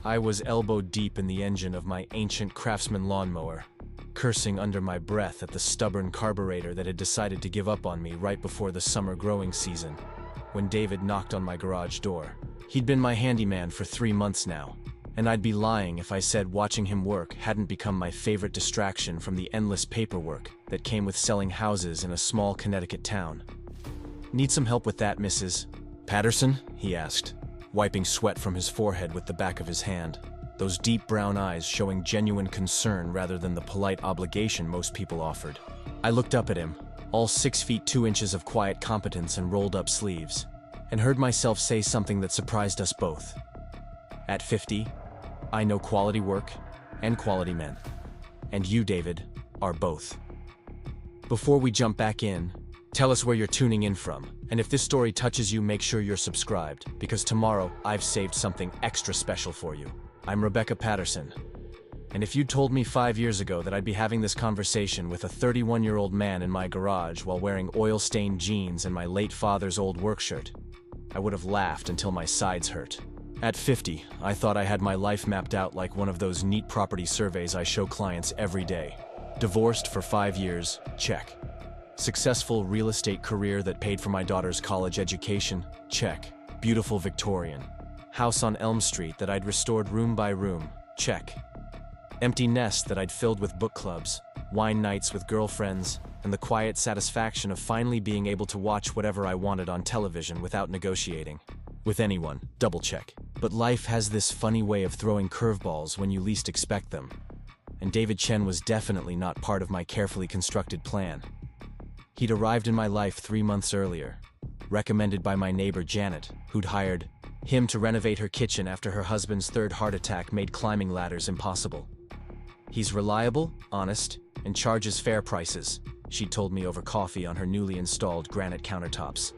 I was elbow deep in the engine of my ancient Craftsman lawnmower, cursing under my breath at the stubborn carburetor that had decided to give up on me right before the summer growing season, when David knocked on my garage door. He'd been my handyman for 3 months now, and I'd be lying if I said watching him work hadn't become my favorite distraction from the endless paperwork that came with selling houses in a small Connecticut town. "Need some help with that, Mrs. Patterson?" he asked, wiping sweat from his forehead with the back of his hand, those deep brown eyes showing genuine concern rather than the polite obligation most people offered. I looked up at him, all 6 feet 2 inches of quiet competence and rolled up sleeves, and heard myself say something that surprised us both. At 50, I know quality work and quality men. And you, David, are both. Before we jump back in, tell us where you're tuning in from, and if this story touches you, make sure you're subscribed, because tomorrow I've saved something extra special for you. I'm Rebecca Patterson, and if you'd told me 5 years ago that I'd be having this conversation with a 31-year-old man in my garage while wearing oil-stained jeans and my late father's old work shirt, I would have laughed until my sides hurt. At 50, I thought I had my life mapped out like one of those neat property surveys I show clients every day. Divorced for 5 years, check. Successful real estate career that paid for my daughter's college education, check. Beautiful Victorian. House on Elm Street that I'd restored room by room, check. Empty nest that I'd filled with book clubs, wine nights with girlfriends, and the quiet satisfaction of finally being able to watch whatever I wanted on television without negotiating with anyone, double check. But life has this funny way of throwing curveballs when you least expect them, and David Chen was definitely not part of my carefully constructed plan. He'd arrived in my life 3 months earlier, recommended by my neighbor Janet, who'd hired him to renovate her kitchen after her husband's third heart attack made climbing ladders impossible. "He's reliable, honest, and charges fair prices," she told me over coffee on her newly installed granite countertops.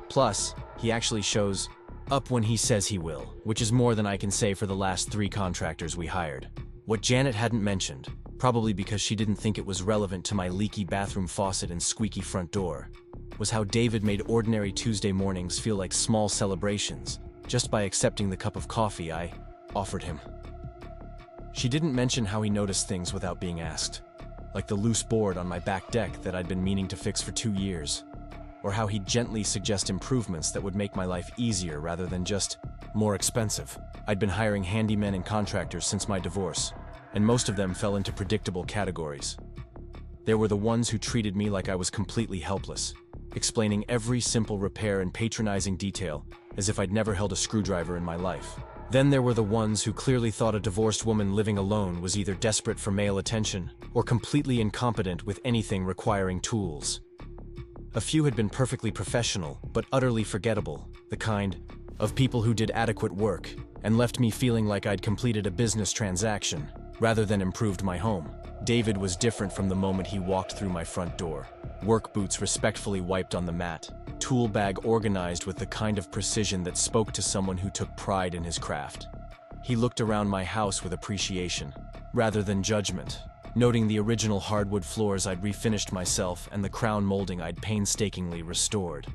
"Plus, he actually shows up when he says he will, which is more than I can say for the last 3 contractors we hired." What Janet hadn't mentioned, probably because she didn't think it was relevant to my leaky bathroom faucet and squeaky front door, was how David made ordinary Tuesday mornings feel like small celebrations just by accepting the cup of coffee I offered him. She didn't mention how he noticed things without being asked, like the loose board on my back deck that I'd been meaning to fix for 2 years, or how he'd gently suggest improvements that would make my life easier rather than just more expensive. I'd been hiring handymen and contractors since my divorce, and most of them fell into predictable categories. There were the ones who treated me like I was completely helpless, explaining every simple repair in patronizing detail as if I'd never held a screwdriver in my life. Then there were the ones who clearly thought a divorced woman living alone was either desperate for male attention or completely incompetent with anything requiring tools. A few had been perfectly professional, but utterly forgettable, the kind of people who did adequate work and left me feeling like I'd completed a business transaction rather than improved my home. David was different from the moment he walked through my front door. Work boots respectfully wiped on the mat, tool bag organized with the kind of precision that spoke to someone who took pride in his craft. He looked around my house with appreciation, rather than judgment, noting the original hardwood floors I'd refinished myself and the crown molding I'd painstakingly restored.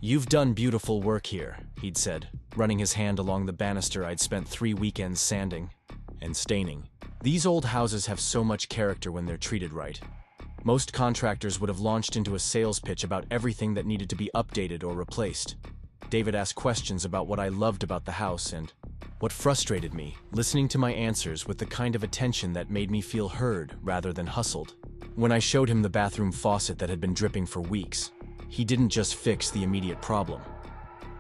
"You've done beautiful work here," he'd said, running his hand along the banister I'd spent 3 weekends sanding and staining. "These old houses have so much character when they're treated right. Most contractors would have launched into a sales pitch about everything that needed to be updated or replaced." David asked questions about what I loved about the house and what frustrated me, listening to my answers with the kind of attention that made me feel heard rather than hustled. When I showed him the bathroom faucet that had been dripping for weeks, he didn't just fix the immediate problem.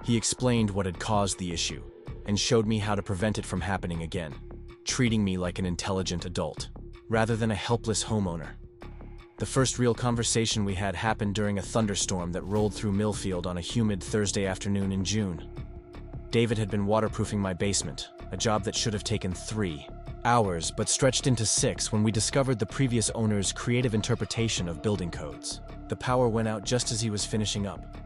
He explained what had caused the issue and showed me how to prevent it from happening again, treating me like an intelligent adult, rather than a helpless homeowner. The first real conversation we had happened during a thunderstorm that rolled through Millfield on a humid Thursday afternoon in June. David had been waterproofing my basement, a job that should have taken 3 hours but stretched into 6 when we discovered the previous owner's creative interpretation of building codes. The power went out just as he was finishing up,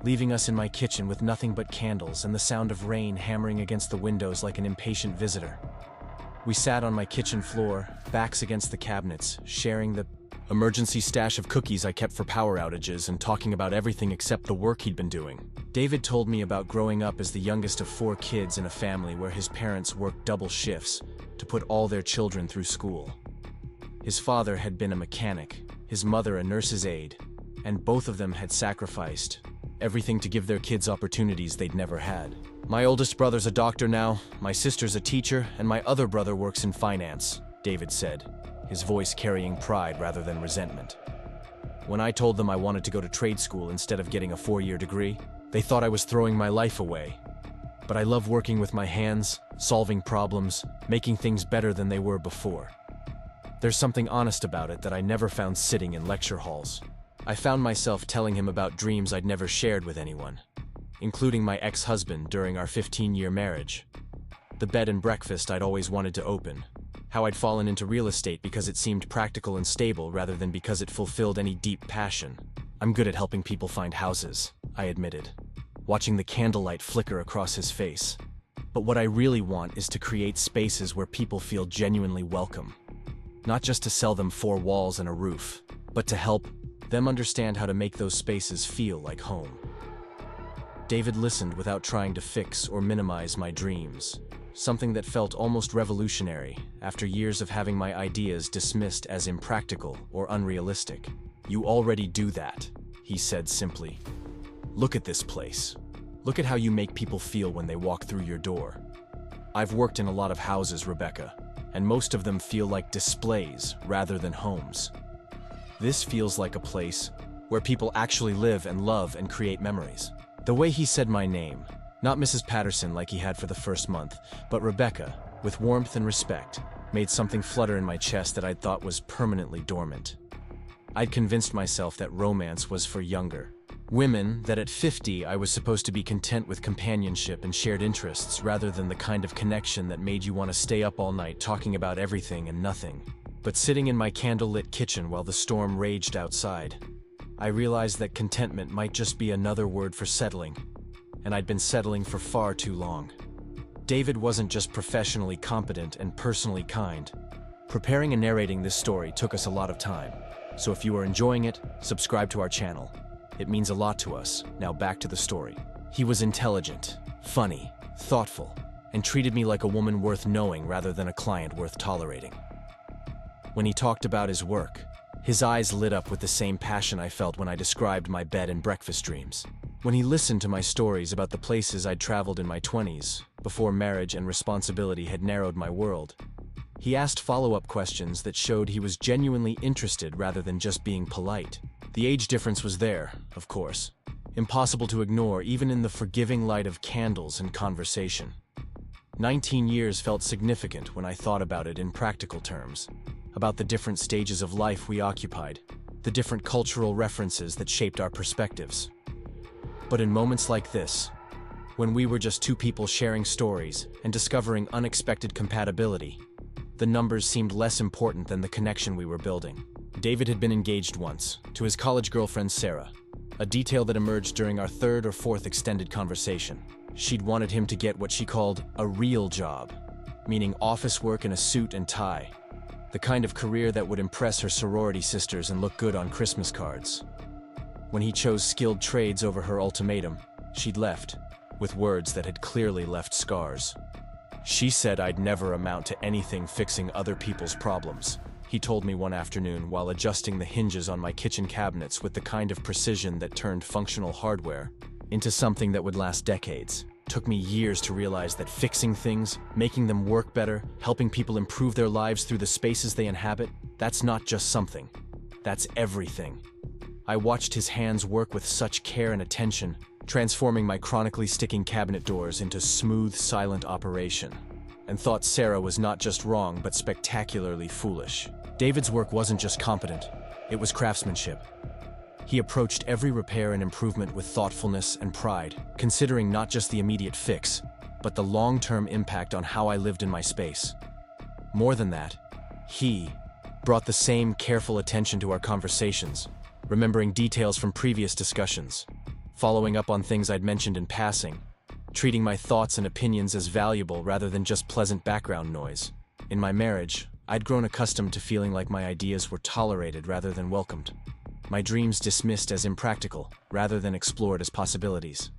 leaving us in my kitchen with nothing but candles and the sound of rain hammering against the windows like an impatient visitor. We sat on my kitchen floor, backs against the cabinets, sharing the emergency stash of cookies I kept for power outages, and talking about everything except the work he'd been doing. David told me about growing up as the youngest of 4 kids in a family where his parents worked double shifts to put all their children through school. His father had been a mechanic, his mother a nurse's aide, and both of them had sacrificed everything to give their kids opportunities they'd never had. My oldest brother's a doctor now, my sister's a teacher, and my other brother works in finance, David said, his voice carrying pride rather than resentment. When I told them I wanted to go to trade school instead of getting a 4-year degree, they thought I was throwing my life away. But I love working with my hands, solving problems, making things better than they were before. There's something honest about it that I never found sitting in lecture halls. I found myself telling him about dreams I'd never shared with anyone, including my ex-husband during our 15-year marriage. The bed and breakfast I'd always wanted to open. How I'd fallen into real estate because it seemed practical and stable rather than because it fulfilled any deep passion. I'm good at helping people find houses, I admitted, watching the candlelight flicker across his face. But what I really want is to create spaces where people feel genuinely welcome. Not just to sell them 4 walls and a roof, but to help them understand how to make those spaces feel like home. David listened without trying to fix or minimize my dreams, something that felt almost revolutionary after years of having my ideas dismissed as impractical or unrealistic. "You already do that," he said simply. "Look at this place. Look at how you make people feel when they walk through your door. I've worked in a lot of houses, Rebecca, and most of them feel like displays rather than homes. This feels like a place where people actually live and love and create memories." The way he said my name, not Mrs. Patterson like he had for the first month, but Rebecca, with warmth and respect, made something flutter in my chest that I'd thought was permanently dormant. I'd convinced myself that romance was for younger women, that at 50 I was supposed to be content with companionship and shared interests rather than the kind of connection that made you want to stay up all night talking about everything and nothing. But sitting in my candlelit kitchen while the storm raged outside, I realized that contentment might just be another word for settling, and I'd been settling for far too long. David wasn't just professionally competent and personally kind. Preparing and narrating this story took us a lot of time, so if you are enjoying it, subscribe to our channel. It means a lot to us. Now back to the story. He was intelligent, funny, thoughtful, and treated me like a woman worth knowing rather than a client worth tolerating. When he talked about his work, his eyes lit up with the same passion I felt when I described my bed and breakfast dreams. When he listened to my stories about the places I'd traveled in my 20s, before marriage and responsibility had narrowed my world, he asked follow-up questions that showed he was genuinely interested rather than just being polite. The age difference was there, of course, impossible to ignore even in the forgiving light of candles and conversation. 19 years felt significant when I thought about it in practical terms, about the different stages of life we occupied, the different cultural references that shaped our perspectives. But in moments like this, when we were just 2 people sharing stories and discovering unexpected compatibility, the numbers seemed less important than the connection we were building. David had been engaged once, to his college girlfriend Sarah, a detail that emerged during our 3rd or 4th extended conversation. She'd wanted him to get what she called a real job, meaning office work in a suit and tie, the kind of career that would impress her sorority sisters and look good on Christmas cards. When he chose skilled trades over her ultimatum, she'd left, with words that had clearly left scars. "She said I'd never amount to anything fixing other people's problems," he told me one afternoon while adjusting the hinges on my kitchen cabinets with the kind of precision that turned functional hardware into something that would last decades. Took me years to realize that fixing things, making them work better, helping people improve their lives through the spaces they inhabit, that's not just something. That's everything. I watched his hands work with such care and attention, transforming my chronically sticking cabinet doors into smooth, silent operation, and thought Sarah was not just wrong but spectacularly foolish. David's work wasn't just competent, it was craftsmanship. He approached every repair and improvement with thoughtfulness and pride, considering not just the immediate fix, but the long-term impact on how I lived in my space. More than that, he brought the same careful attention to our conversations, remembering details from previous discussions, following up on things I'd mentioned in passing, treating my thoughts and opinions as valuable rather than just pleasant background noise. In my marriage, I'd grown accustomed to feeling like my ideas were tolerated rather than welcomed. My dreams dismissed as impractical rather than explored as possibilities.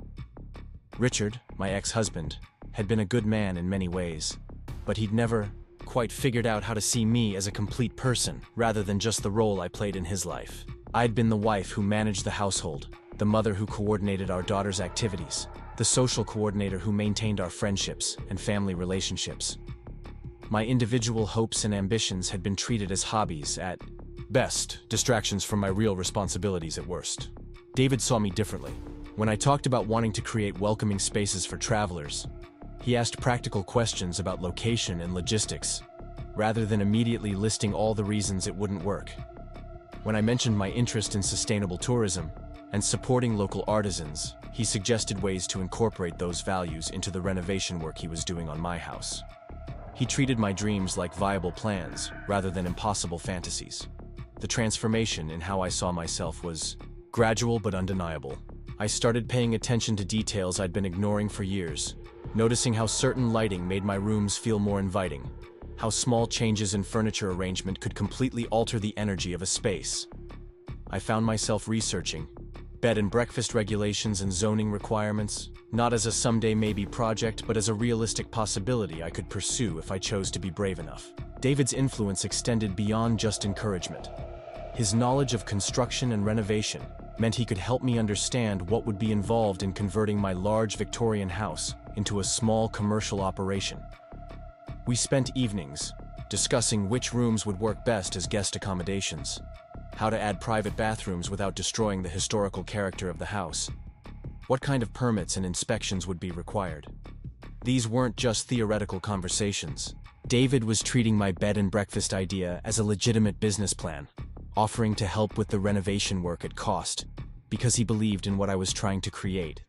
Richard, my ex-husband, had been a good man in many ways, but he'd never quite figured out how to see me as a complete person rather than just the role I played in his life. I'd been the wife who managed the household, the mother who coordinated our daughter's activities, the social coordinator who maintained our friendships and family relationships. My individual hopes and ambitions had been treated as hobbies at best, distractions from my real responsibilities at worst. David saw me differently. When I talked about wanting to create welcoming spaces for travelers, he asked practical questions about location and logistics, rather than immediately listing all the reasons it wouldn't work. When I mentioned my interest in sustainable tourism and supporting local artisans, he suggested ways to incorporate those values into the renovation work he was doing on my house. He treated my dreams like viable plans rather than impossible fantasies. The transformation in how I saw myself was gradual but undeniable. I started paying attention to details I'd been ignoring for years, noticing how certain lighting made my rooms feel more inviting, how small changes in furniture arrangement could completely alter the energy of a space. I found myself researching bed and breakfast regulations and zoning requirements, not as a someday maybe project, but as a realistic possibility I could pursue if I chose to be brave enough. David's influence extended beyond just encouragement. His knowledge of construction and renovation meant he could help me understand what would be involved in converting my large Victorian house into a small commercial operation. We spent evenings discussing which rooms would work best as guest accommodations, how to add private bathrooms without destroying the historical character of the house, what kind of permits and inspections would be required. These weren't just theoretical conversations. David was treating my bed and breakfast idea as a legitimate business plan, offering to help with the renovation work at cost, because he believed in what I was trying to create.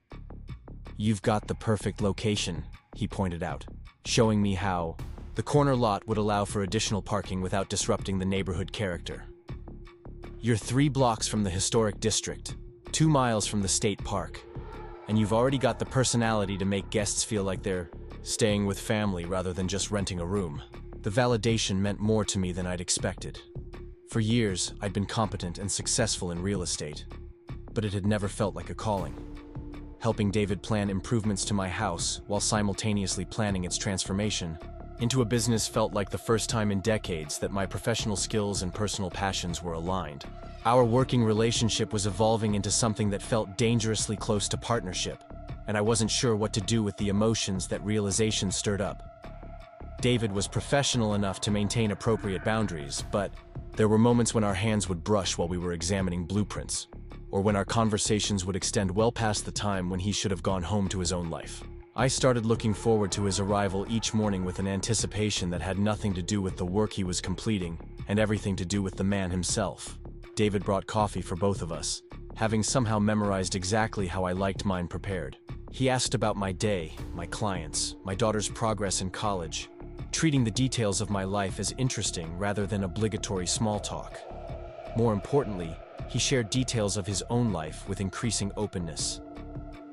"You've got the perfect location," he pointed out, showing me how the corner lot would allow for additional parking without disrupting the neighborhood character. "You're 3 blocks from the historic district, 2 miles from the state park, and you've already got the personality to make guests feel like they're staying with family rather than just renting a room." The validation meant more to me than I'd expected. For years, I'd been competent and successful in real estate, but it had never felt like a calling. Helping David plan improvements to my house while simultaneously planning its transformation into a business felt like the first time in decades that my professional skills and personal passions were aligned. Our working relationship was evolving into something that felt dangerously close to partnership, and I wasn't sure what to do with the emotions that realization stirred up. David was professional enough to maintain appropriate boundaries, but there were moments when our hands would brush while we were examining blueprints, or when our conversations would extend well past the time when he should have gone home to his own life. I started looking forward to his arrival each morning with an anticipation that had nothing to do with the work he was completing and everything to do with the man himself. David brought coffee for both of us, having somehow memorized exactly how I liked mine prepared. He asked about my day, my clients, my daughter's progress in college, treating the details of my life as interesting rather than obligatory small talk. More importantly, he shared details of his own life with increasing openness.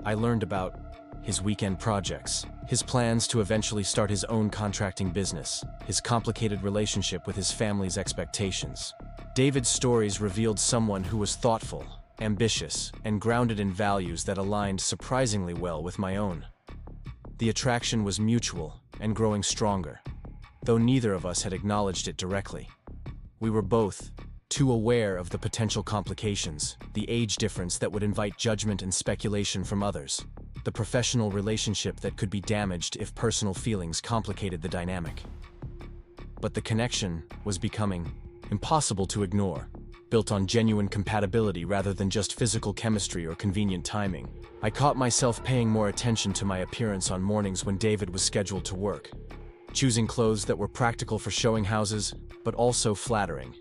I learned about his weekend projects, his plans to eventually start his own contracting business, his complicated relationship with his family's expectations. David's stories revealed someone who was thoughtful, ambitious, and grounded in values that aligned surprisingly well with my own. The attraction was mutual and growing stronger, though neither of us had acknowledged it directly. We were both too aware of the potential complications, the age difference that would invite judgment and speculation from others, the professional relationship that could be damaged if personal feelings complicated the dynamic. But the connection was becoming impossible to ignore, built on genuine compatibility rather than just physical chemistry or convenient timing. I caught myself paying more attention to my appearance on mornings when David was scheduled to work, choosing clothes that were practical for showing houses, but also flattering,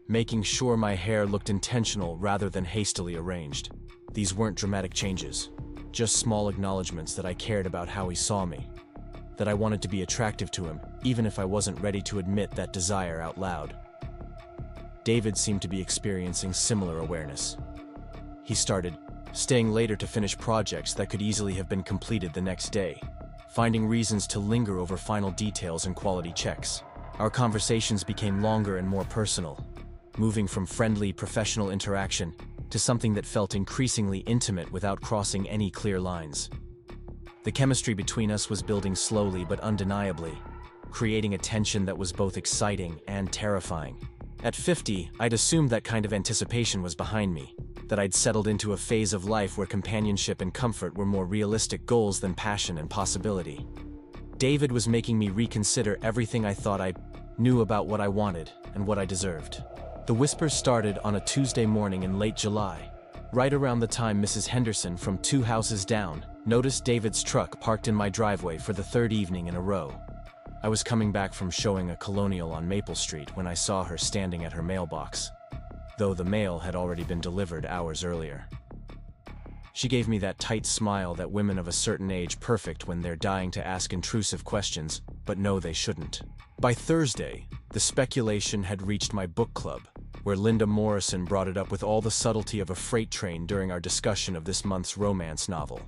making sure my hair looked intentional rather than hastily arranged. These weren't dramatic changes, just small acknowledgments that I cared about how he saw me, that I wanted to be attractive to him, even if I wasn't ready to admit that desire out loud. David seemed to be experiencing similar awareness. He started staying later to finish projects that could easily have been completed the next day, finding reasons to linger over final details and quality checks. Our conversations became longer and more personal, moving from friendly professional interaction to something that felt increasingly intimate without crossing any clear lines. The chemistry between us was building slowly but undeniably, creating a tension that was both exciting and terrifying. At 50, I'd assumed that kind of anticipation was behind me, that I'd settled into a phase of life where companionship and comfort were more realistic goals than passion and possibility. David was making me reconsider everything I thought I knew about what I wanted and what I deserved. The whispers started on a Tuesday morning in late July, right around the time Mrs. Henderson from 2 houses down noticed David's truck parked in my driveway for the 3rd evening in a row. I was coming back from showing a colonial on Maple Street when I saw her standing at her mailbox, though the mail had already been delivered hours earlier. She gave me that tight smile that women of a certain age perfect when they're dying to ask intrusive questions, but know they shouldn't. By Thursday, the speculation had reached my book club, where Linda Morrison brought it up with all the subtlety of a freight train during our discussion of this month's romance novel.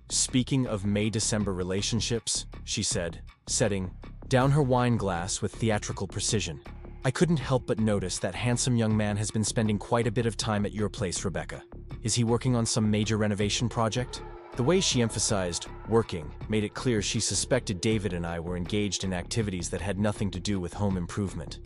"Speaking of May-December relationships," she said, setting down her wine glass with theatrical precision, "I couldn't help but notice that handsome young man has been spending quite a bit of time at your place, Rebecca. Is he working on some major renovation project?" The way she emphasized working made it clear she suspected David and I were engaged in activities that had nothing to do with home improvement.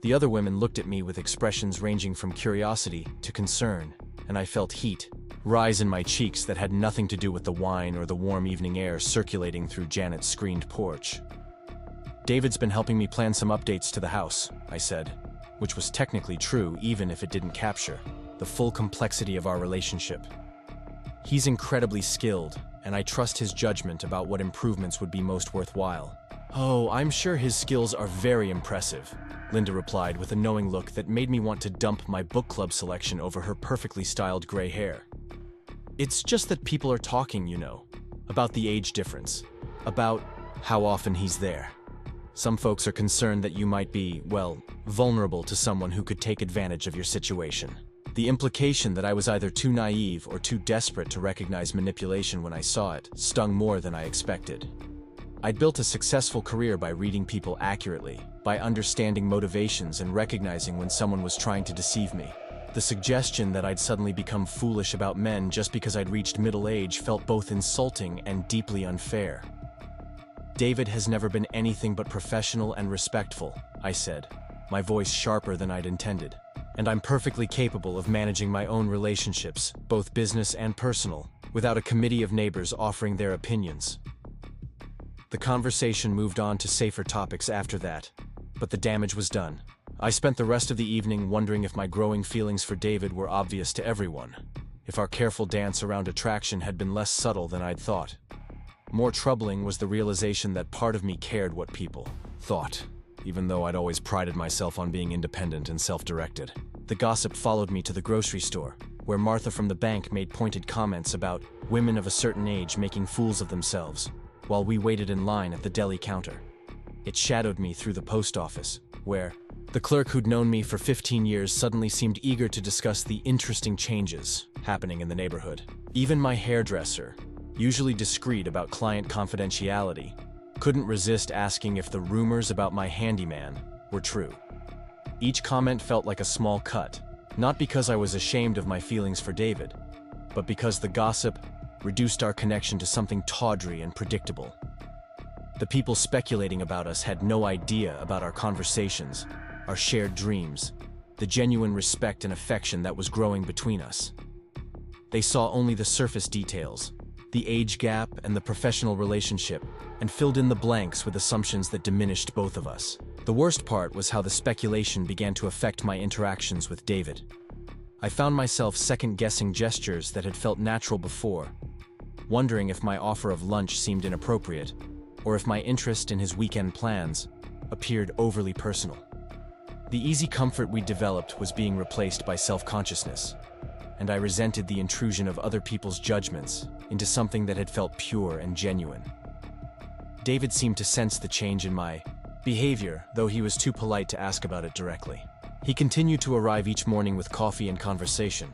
The other women looked at me with expressions ranging from curiosity to concern, and I felt heat rise in my cheeks that had nothing to do with the wine or the warm evening air circulating through Janet's screened porch. "David's been helping me plan some updates to the house," I said, which was technically true even if it didn't capture the full complexity of our relationship. "He's incredibly skilled, and I trust his judgment about what improvements would be most worthwhile." "Oh, I'm sure his skills are very impressive," Linda replied with a knowing look that made me want to dump my book club selection over her perfectly styled gray hair. "It's just that people are talking, you know, about the age difference, about how often he's there. Some folks are concerned that you might be, well, vulnerable to someone who could take advantage of your situation." The implication that I was either too naive or too desperate to recognize manipulation when I saw it stung more than I expected. I'd built a successful career by reading people accurately, by understanding motivations and recognizing when someone was trying to deceive me. The suggestion that I'd suddenly become foolish about men just because I'd reached middle age felt both insulting and deeply unfair. "David has never been anything but professional and respectful," I said, my voice sharper than I'd intended. "And I'm perfectly capable of managing my own relationships, both business and personal, without a committee of neighbors offering their opinions." The conversation moved on to safer topics after that, but the damage was done. I spent the rest of the evening wondering if my growing feelings for David were obvious to everyone, if our careful dance around attraction had been less subtle than I'd thought. More troubling was the realization that part of me cared what people thought, even though I'd always prided myself on being independent and self-directed. The gossip followed me to the grocery store, where Martha from the bank made pointed comments about women of a certain age making fools of themselves, while we waited in line at the deli counter. It shadowed me through the post office, where the clerk who'd known me for 15 years suddenly seemed eager to discuss the interesting changes happening in the neighborhood. Even my hairdresser, usually discreet about client confidentiality, couldn't resist asking if the rumors about my handyman were true. Each comment felt like a small cut, not because I was ashamed of my feelings for David, but because the gossip reduced our connection to something tawdry and predictable. The people speculating about us had no idea about our conversations, our shared dreams, the genuine respect and affection that was growing between us. They saw only the surface details, the age gap and the professional relationship, and filled in the blanks with assumptions that diminished both of us. The worst part was how the speculation began to affect my interactions with David. I found myself second-guessing gestures that had felt natural before, wondering if my offer of lunch seemed inappropriate, or if my interest in his weekend plans appeared overly personal. The easy comfort we developed was being replaced by self-consciousness, and I resented the intrusion of other people's judgments into something that had felt pure and genuine. David seemed to sense the change in my behavior, though he was too polite to ask about it directly. He continued to arrive each morning with coffee and conversation,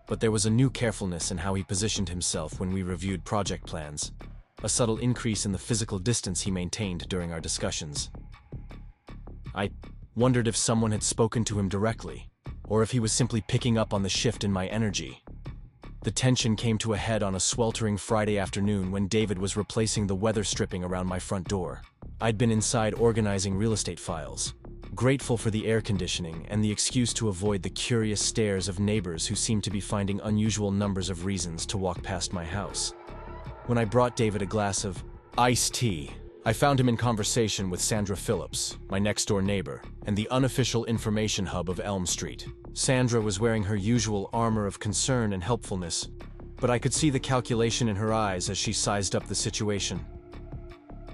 but there was a new carefulness in how he positioned himself when we reviewed project plans, a subtle increase in the physical distance he maintained during our discussions. I wondered if someone had spoken to him directly, or if he was simply picking up on the shift in my energy. The tension came to a head on a sweltering Friday afternoon when David was replacing the weather stripping around my front door. I'd been inside organizing real estate files, grateful for the air conditioning and the excuse to avoid the curious stares of neighbors who seemed to be finding unusual numbers of reasons to walk past my house. When I brought David a glass of iced tea, I found him in conversation with Sandra Phillips, my next-door neighbor, and the unofficial information hub of Elm Street. Sandra was wearing her usual armor of concern and helpfulness, but I could see the calculation in her eyes as she sized up the situation.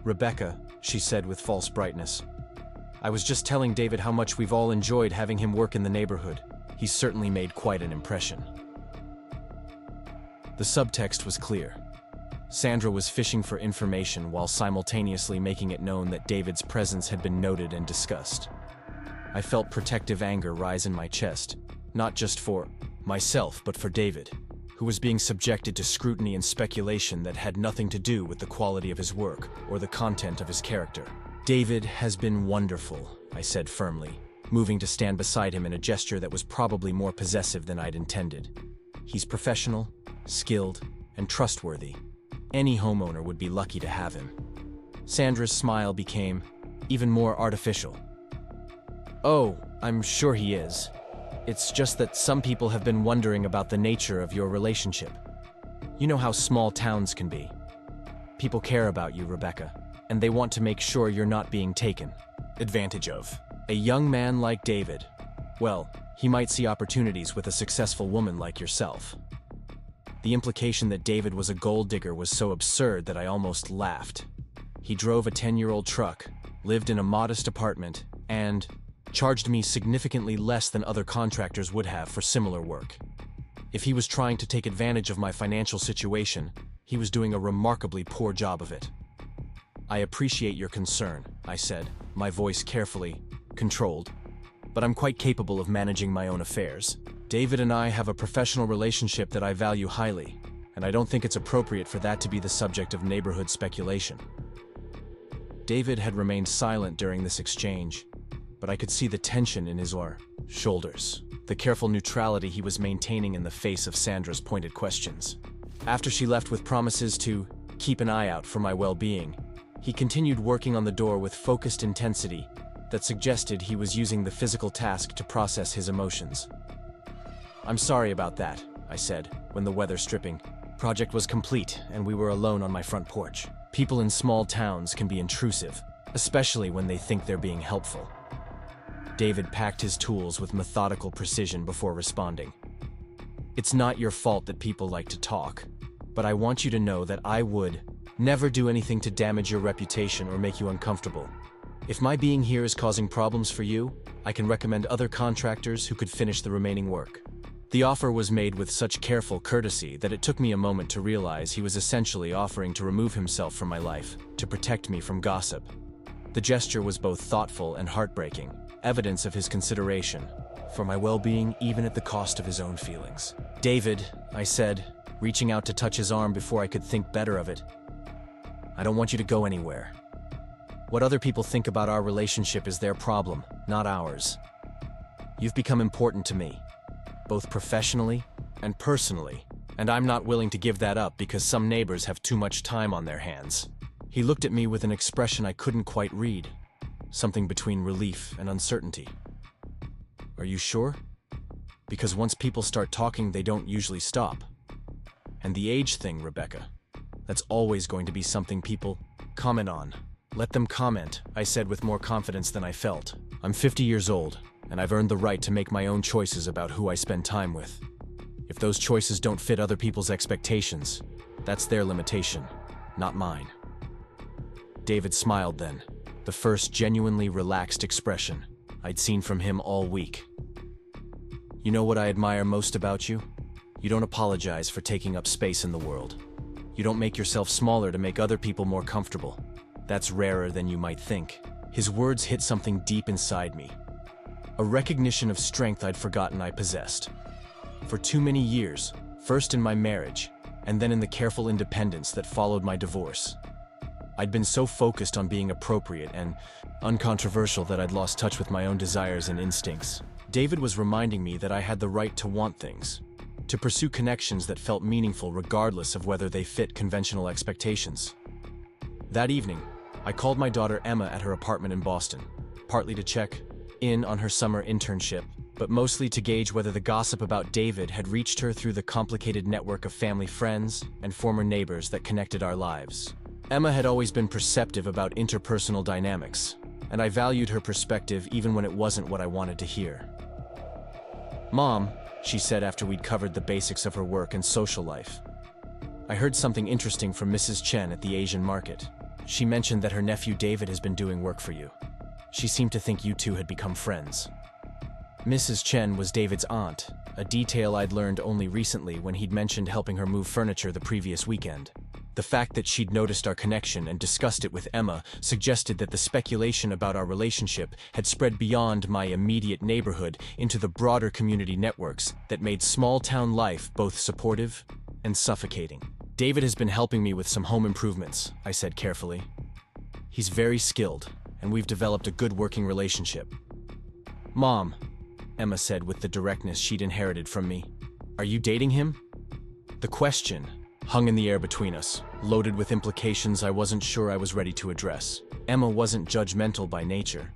"Rebecca," she said with false brightness, "I was just telling David how much we've all enjoyed having him work in the neighborhood. He's certainly made quite an impression." The subtext was clear. Sandra was fishing for information while simultaneously making it known that David's presence had been noted and discussed. I felt protective anger rise in my chest, not just for myself but for David, who was being subjected to scrutiny and speculation that had nothing to do with the quality of his work or the content of his character. "David has been wonderful," I said firmly, moving to stand beside him in a gesture that was probably more possessive than I'd intended. "He's professional, skilled, and trustworthy. Any homeowner would be lucky to have him." Sandra's smile became even more artificial. "Oh, I'm sure he is. It's just that some people have been wondering about the nature of your relationship. You know how small towns can be. People care about you, Rebecca, and they want to make sure you're not being taken advantage of. A young man like David, well, he might see opportunities with a successful woman like yourself." The implication that David was a gold digger was so absurd that I almost laughed. He drove a 10-year-old truck, lived in a modest apartment, and charged me significantly less than other contractors would have for similar work. If he was trying to take advantage of my financial situation, he was doing a remarkably poor job of it. "I appreciate your concern," I said, my voice carefully controlled, "but I'm quite capable of managing my own affairs. David and I have a professional relationship that I value highly, and I don't think it's appropriate for that to be the subject of neighborhood speculation." David had remained silent during this exchange, but I could see the tension in his shoulders, the careful neutrality he was maintaining in the face of Sandra's pointed questions. After she left with promises to keep an eye out for my well-being, he continued working on the door with focused intensity that suggested he was using the physical task to process his emotions. "I'm sorry about that," I said, when the weather stripping project was complete and we were alone on my front porch. "People in small towns can be intrusive, especially when they think they're being helpful." David packed his tools with methodical precision before responding. "It's not your fault that people like to talk, but I want you to know that I would never do anything to damage your reputation or make you uncomfortable. If my being here is causing problems for you, I can recommend other contractors who could finish the remaining work." The offer was made with such careful courtesy that it took me a moment to realize he was essentially offering to remove himself from my life, to protect me from gossip. The gesture was both thoughtful and heartbreaking, evidence of his consideration for my well-being even at the cost of his own feelings. "David," I said, reaching out to touch his arm before I could think better of it, "I don't want you to go anywhere. What other people think about our relationship is their problem, not ours. You've become important to me, both professionally and personally, and I'm not willing to give that up because some neighbors have too much time on their hands." He looked at me with an expression I couldn't quite read, something between relief and uncertainty. "Are you sure? Because once people start talking, they don't usually stop. And the age thing, Rebecca, that's always going to be something people comment on." "Let them comment," I said with more confidence than I felt. "I'm 50 years old, and I've earned the right to make my own choices about who I spend time with. If those choices don't fit other people's expectations, that's their limitation, not mine." David smiled then, the first genuinely relaxed expression I'd seen from him all week. "You know what I admire most about you? You don't apologize for taking up space in the world. You don't make yourself smaller to make other people more comfortable. That's rarer than you might think." His words hit something deep inside me, a recognition of strength I'd forgotten I possessed. For too many years, first in my marriage, and then in the careful independence that followed my divorce, I'd been so focused on being appropriate and uncontroversial that I'd lost touch with my own desires and instincts. David was reminding me that I had the right to want things, to pursue connections that felt meaningful regardless of whether they fit conventional expectations. That evening, I called my daughter Emma at her apartment in Boston, partly to check in on her summer internship, but mostly to gauge whether the gossip about David had reached her through the complicated network of family friends and former neighbors that connected our lives. Emma had always been perceptive about interpersonal dynamics, and I valued her perspective even when it wasn't what I wanted to hear. "Mom," she said after we'd covered the basics of her work and social life, "I heard something interesting from Mrs. Chen at the Asian market. She mentioned that her nephew David has been doing work for you. She seemed to think you two had become friends." Mrs. Chen was David's aunt, a detail I'd learned only recently when he'd mentioned helping her move furniture the previous weekend. The fact that she'd noticed our connection and discussed it with Emma suggested that the speculation about our relationship had spread beyond my immediate neighborhood into the broader community networks that made small-town life both supportive and suffocating. "David has been helping me with some home improvements," I said carefully. "He's very skilled, and we've developed a good working relationship." "Mom," Emma said with the directness she'd inherited from me, "are you dating him?" The question hung in the air between us, loaded with implications I wasn't sure I was ready to address. Emma wasn't judgmental by nature,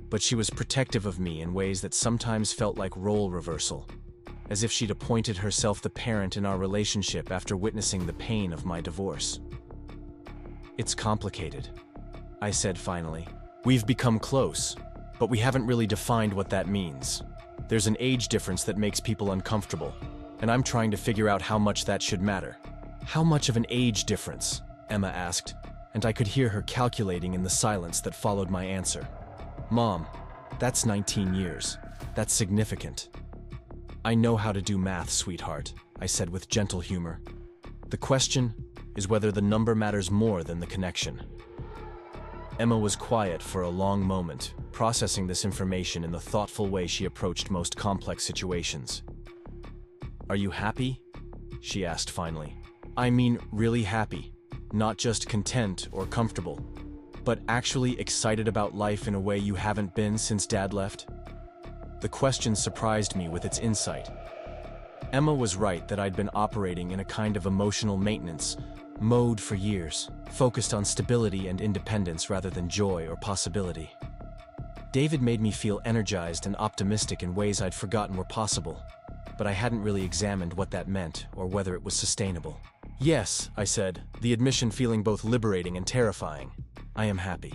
but she was protective of me in ways that sometimes felt like role reversal, as if she'd appointed herself the parent in our relationship after witnessing the pain of my divorce. "It's complicated," I said finally. "We've become close, but we haven't really defined what that means. There's an age difference that makes people uncomfortable, and I'm trying to figure out how much that should matter." "How much of an age difference?" Emma asked, and I could hear her calculating in the silence that followed my answer. "Mom, that's 19 years. That's significant." "I know how to do math, sweetheart," I said with gentle humor. "The question is whether the number matters more than the connection." Emma was quiet for a long moment, processing this information in the thoughtful way she approached most complex situations. "Are you happy?" she asked finally. "I mean really happy, not just content or comfortable, but actually excited about life in a way you haven't been since Dad left?" The question surprised me with its insight. Emma was right that I'd been operating in a kind of emotional maintenance mode for years, focused on stability and independence rather than joy or possibility. David made me feel energized and optimistic in ways I'd forgotten were possible, but I hadn't really examined what that meant or whether it was sustainable. "Yes," I said, the admission feeling both liberating and terrifying. "I am happy.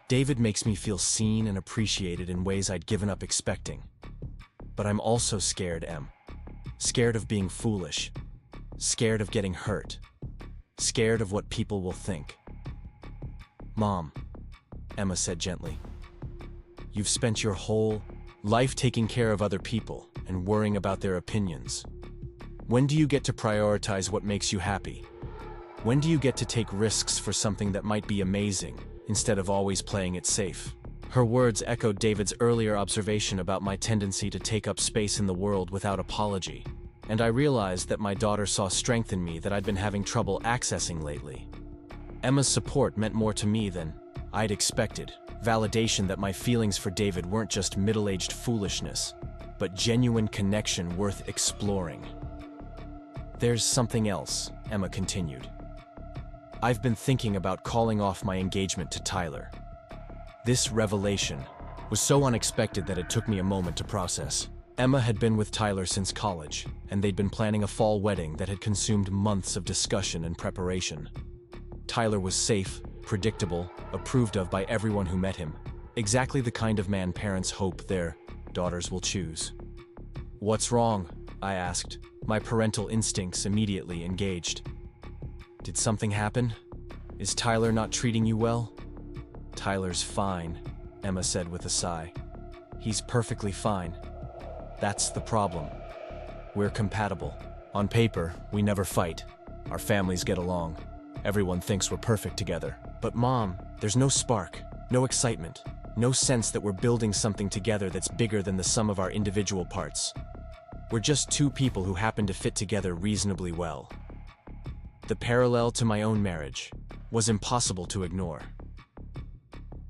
David makes me feel seen and appreciated in ways I'd given up expecting. But I'm also scared, Em. Scared of being foolish. Scared of getting hurt. Scared of what people will think." "Mom," Emma said gently, "you've spent your whole life taking care of other people and worrying about their opinions. When do you get to prioritize what makes you happy? When do you get to take risks for something that might be amazing, instead of always playing it safe?" Her words echoed David's earlier observation about my tendency to take up space in the world without apology, and I realized that my daughter saw strength in me that I'd been having trouble accessing lately. Emma's support meant more to me than I'd expected, validation that my feelings for David weren't just middle-aged foolishness, but genuine connection worth exploring. "There's something else," Emma continued. "I've been thinking about calling off my engagement to Tyler." This revelation was so unexpected that it took me a moment to process. Emma had been with Tyler since college, and they'd been planning a fall wedding that had consumed months of discussion and preparation. Tyler was safe, predictable, approved of by everyone who met him. Exactly the kind of man parents hope their daughters will choose. "What's wrong?" I asked, my parental instincts immediately engaged. "Did something happen? Is Tyler not treating you well?" "Tyler's fine," Emma said with a sigh. "He's perfectly fine. That's the problem. We're compatible. On paper, we never fight. Our families get along. Everyone thinks we're perfect together. But Mom, there's no spark, no excitement, no sense that we're building something together that's bigger than the sum of our individual parts. We're just two people who happen to fit together reasonably well." The parallel to my own marriage, was impossible to ignore.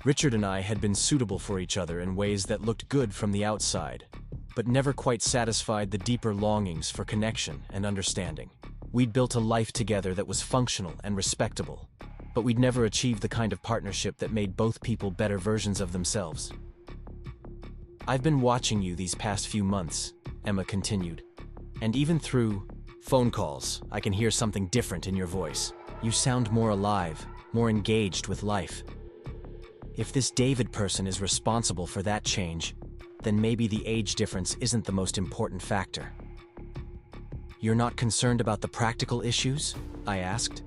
Richard and I had been suitable for each other in ways that looked good from the outside, but never quite satisfied the deeper longings for connection and understanding. We'd built a life together that was functional and respectable, but we'd never achieved the kind of partnership that made both people better versions of themselves. "I've been watching you these past few months," Emma continued, "and even through phone calls, I can hear something different in your voice. You sound more alive, more engaged with life. If this David person is responsible for that change, then maybe the age difference isn't the most important factor." "You're not concerned about the practical issues?" I asked.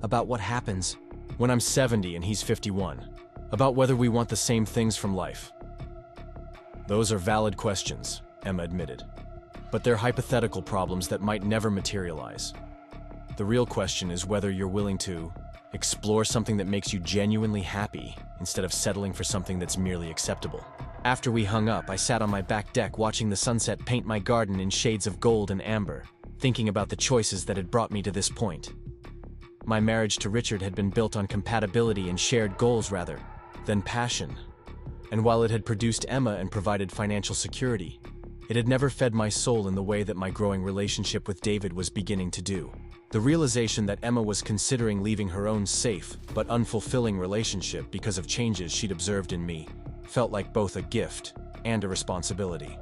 "About what happens when I'm 70 and he's 51? About whether we want the same things from life?" "Those are valid questions," Emma admitted. "But they're hypothetical problems that might never materialize. The real question is whether you're willing to explore something that makes you genuinely happy instead of settling for something that's merely acceptable." After we hung up, I sat on my back deck watching the sunset paint my garden in shades of gold and amber, thinking about the choices that had brought me to this point. My marriage to Richard had been built on compatibility and shared goals rather than passion. And while it had produced Emma and provided financial security, it had never fed my soul in the way that my growing relationship with David was beginning to do. The realization that Emma was considering leaving her own safe but unfulfilling relationship because of changes she'd observed in me felt like both a gift and a responsibility.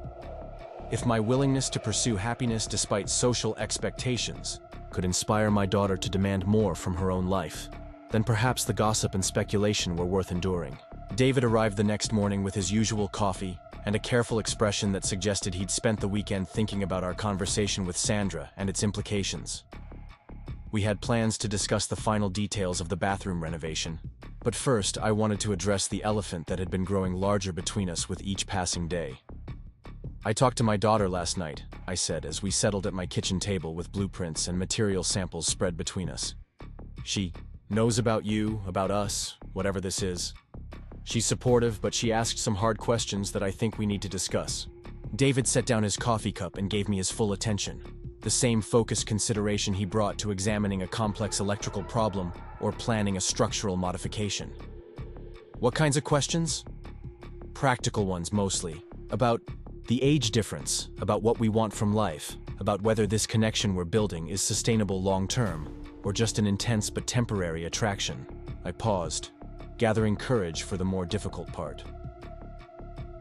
If my willingness to pursue happiness despite social expectations could inspire my daughter to demand more from her own life, then perhaps the gossip and speculation were worth enduring. David arrived the next morning with his usual coffee and a careful expression that suggested he'd spent the weekend thinking about our conversation with Sandra and its implications. We had plans to discuss the final details of the bathroom renovation, but first I wanted to address the elephant that had been growing larger between us with each passing day. "I talked to my daughter last night," I said as we settled at my kitchen table with blueprints and material samples spread between us. "She knows about you, about us, whatever this is. She's supportive, but she asked some hard questions that I think we need to discuss." David set down his coffee cup and gave me his full attention, the same focused consideration he brought to examining a complex electrical problem or planning a structural modification. "What kinds of questions?" "Practical ones mostly, about the age difference, about what we want from life, about whether this connection we're building is sustainable long-term, or just an intense but temporary attraction." I paused, gathering courage for the more difficult part.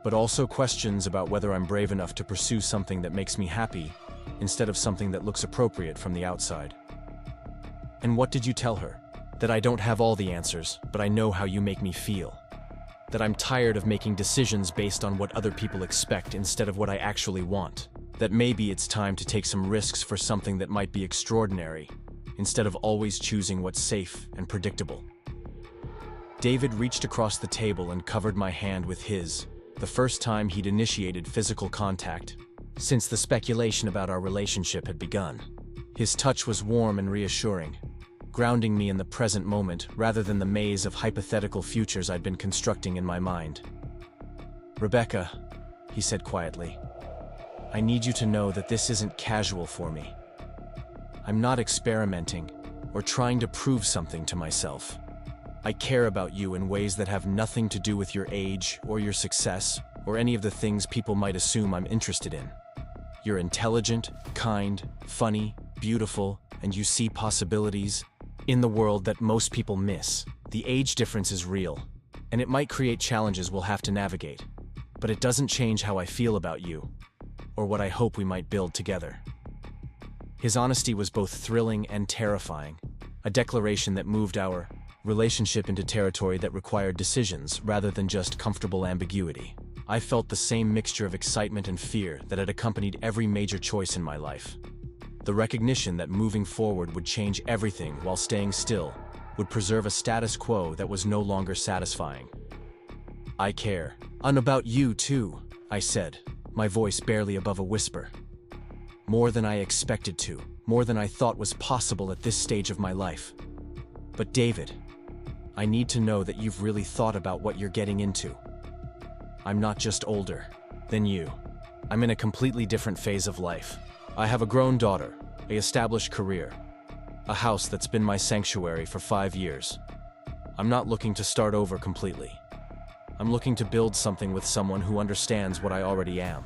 "But also questions about whether I'm brave enough to pursue something that makes me happy instead of something that looks appropriate from the outside." "And what did you tell her?" "That I don't have all the answers, but I know how you make me feel. That I'm tired of making decisions based on what other people expect instead of what I actually want. That maybe it's time to take some risks for something that might be extraordinary, instead of always choosing what's safe and predictable." David reached across the table and covered my hand with his, the first time he'd initiated physical contact since the speculation about our relationship had begun. His touch was warm and reassuring, grounding me in the present moment rather than the maze of hypothetical futures I'd been constructing in my mind. "Rebecca," he said quietly, "I need you to know that this isn't casual for me. I'm not experimenting or trying to prove something to myself. I care about you in ways that have nothing to do with your age or your success or any of the things people might assume I'm interested in. You're intelligent, kind, funny, beautiful, and you see possibilities in the world that most people miss. The age difference is real, and it might create challenges we'll have to navigate, but it doesn't change how I feel about you, or what I hope we might build together." His honesty was both thrilling and terrifying, a declaration that moved our relationship into territory that required decisions rather than just comfortable ambiguity. I felt the same mixture of excitement and fear that had accompanied every major choice in my life. The recognition that moving forward would change everything while staying still would preserve a status quo that was no longer satisfying. "I care. And about you too," I said, my voice barely above a whisper. "More than I expected to, more than I thought was possible at this stage of my life. But David, I need to know that you've really thought about what you're getting into. I'm not just older than you. I'm in a completely different phase of life. I have a grown daughter, an established career, a house that's been my sanctuary for 5 years. I'm not looking to start over completely. I'm looking to build something with someone who understands what I already am,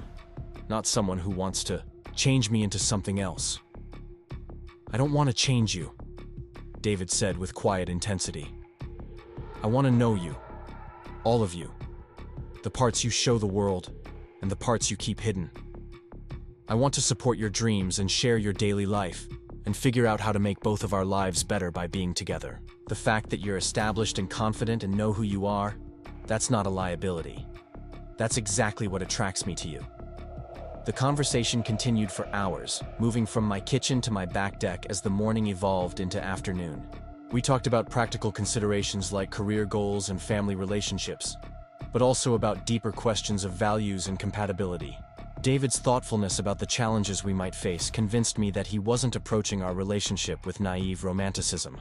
not someone who wants to change me into something else. I don't want to change you, David said with quiet intensity. I want to know you, all of you, the parts you show the world and the parts you keep hidden. I want to support your dreams and share your daily life and figure out how to make both of our lives better by being together. The fact that you're established and confident and know who you are, that's not a liability. That's exactly what attracts me to you. The conversation continued for hours, moving from my kitchen to my back deck as the morning evolved into afternoon. We talked about practical considerations like career goals and family relationships, but also about deeper questions of values and compatibility. David's thoughtfulness about the challenges we might face convinced me that he wasn't approaching our relationship with naive romanticism,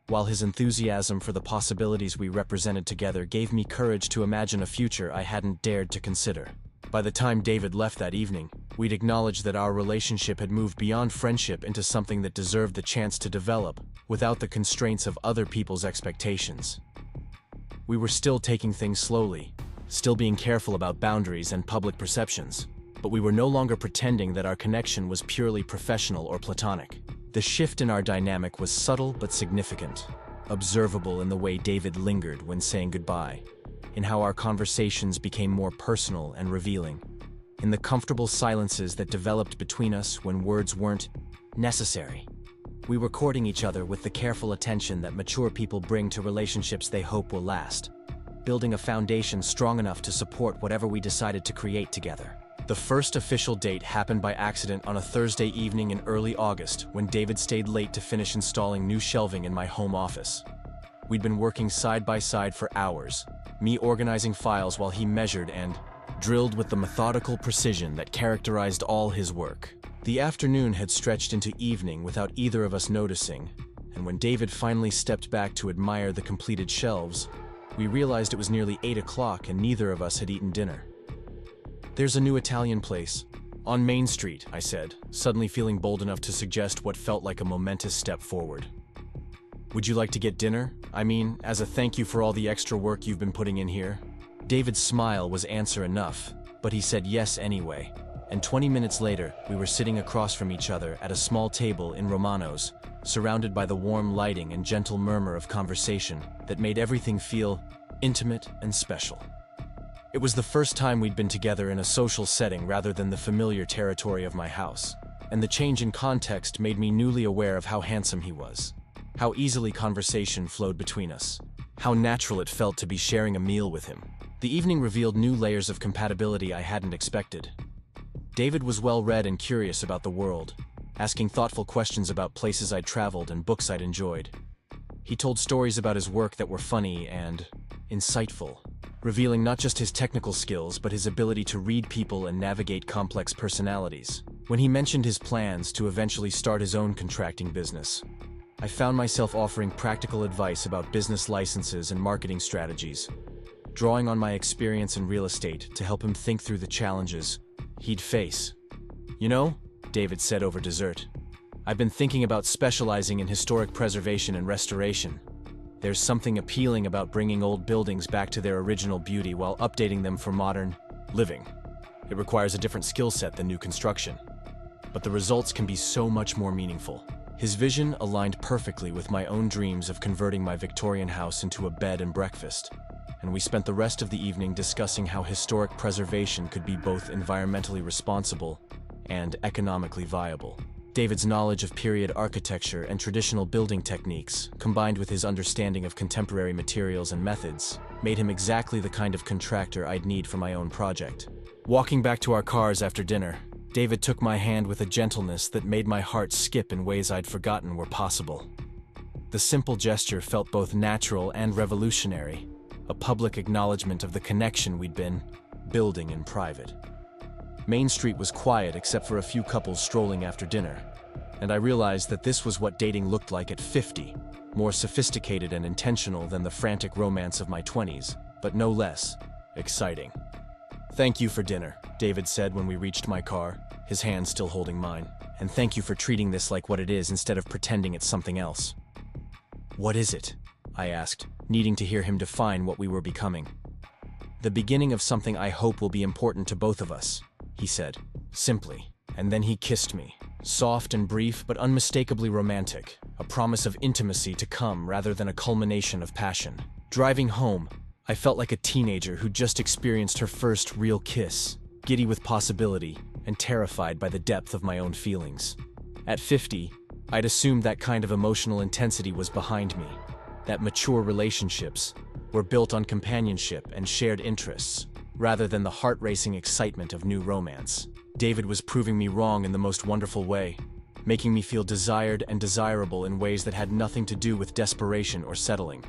while his enthusiasm for the possibilities we represented together gave me courage to imagine a future I hadn't dared to consider. By the time David left that evening, we'd acknowledged that our relationship had moved beyond friendship into something that deserved the chance to develop without the constraints of other people's expectations. We were still taking things slowly, still being careful about boundaries and public perceptions, but we were no longer pretending that our connection was purely professional or platonic. The shift in our dynamic was subtle but significant, observable in the way David lingered when saying goodbye, in how our conversations became more personal and revealing, in the comfortable silences that developed between us when words weren't necessary. We were courting each other with the careful attention that mature people bring to relationships they hope will last, building a foundation strong enough to support whatever we decided to create together. The first official date happened by accident on a Thursday evening in early August when David stayed late to finish installing new shelving in my home office. We'd been working side by side for hours, me organizing files while he measured and drilled with the methodical precision that characterized all his work. The afternoon had stretched into evening without either of us noticing, and when David finally stepped back to admire the completed shelves, we realized it was nearly 8 o'clock and neither of us had eaten dinner. "There's a new Italian place on Main Street," I said, suddenly feeling bold enough to suggest what felt like a momentous step forward. "Would you like to get dinner? I mean, as a thank you for all the extra work you've been putting in here?" David's smile was answer enough, but he said yes anyway, and 20 minutes later, we were sitting across from each other at a small table in Romano's, surrounded by the warm lighting and gentle murmur of conversation that made everything feel intimate and special. It was the first time we'd been together in a social setting rather than the familiar territory of my house, and the change in context made me newly aware of how handsome he was, how easily conversation flowed between us, how natural it felt to be sharing a meal with him. The evening revealed new layers of compatibility I hadn't expected. David was well-read and curious about the world, asking thoughtful questions about places I'd traveled and books I'd enjoyed. He told stories about his work that were funny and insightful, revealing not just his technical skills but his ability to read people and navigate complex personalities. When he mentioned his plans to eventually start his own contracting business, I found myself offering practical advice about business licenses and marketing strategies, drawing on my experience in real estate to help him think through the challenges he'd face. "You know," David said over dessert, "I've been thinking about specializing in historic preservation and restoration. There's something appealing about bringing old buildings back to their original beauty while updating them for modern living. It requires a different skill set than new construction, but the results can be so much more meaningful." His vision aligned perfectly with my own dreams of converting my Victorian house into a bed and breakfast, and we spent the rest of the evening discussing how historic preservation could be both environmentally responsible and economically viable. David's knowledge of period architecture and traditional building techniques, combined with his understanding of contemporary materials and methods, made him exactly the kind of contractor I'd need for my own project. Walking back to our cars after dinner, David took my hand with a gentleness that made my heart skip in ways I'd forgotten were possible. The simple gesture felt both natural and revolutionary, a public acknowledgement of the connection we'd been building in private. Main Street was quiet except for a few couples strolling after dinner, and I realized that this was what dating looked like at 50, more sophisticated and intentional than the frantic romance of my 20s, but no less exciting. "Thank you for dinner," David said when we reached my car, his hand still holding mine. "And thank you for treating this like what it is instead of pretending it's something else." "What is it?" I asked, needing to hear him define what we were becoming. "The beginning of something I hope will be important to both of us," he said, simply. And then he kissed me, soft and brief but unmistakably romantic, a promise of intimacy to come rather than a culmination of passion. Driving home, I felt like a teenager who just experienced her first real kiss, giddy with possibility and terrified by the depth of my own feelings. At 50, I'd assumed that kind of emotional intensity was behind me, that mature relationships were built on companionship and shared interests, rather than the heart-racing excitement of new romance. David was proving me wrong in the most wonderful way, making me feel desired and desirable in ways that had nothing to do with desperation or settling.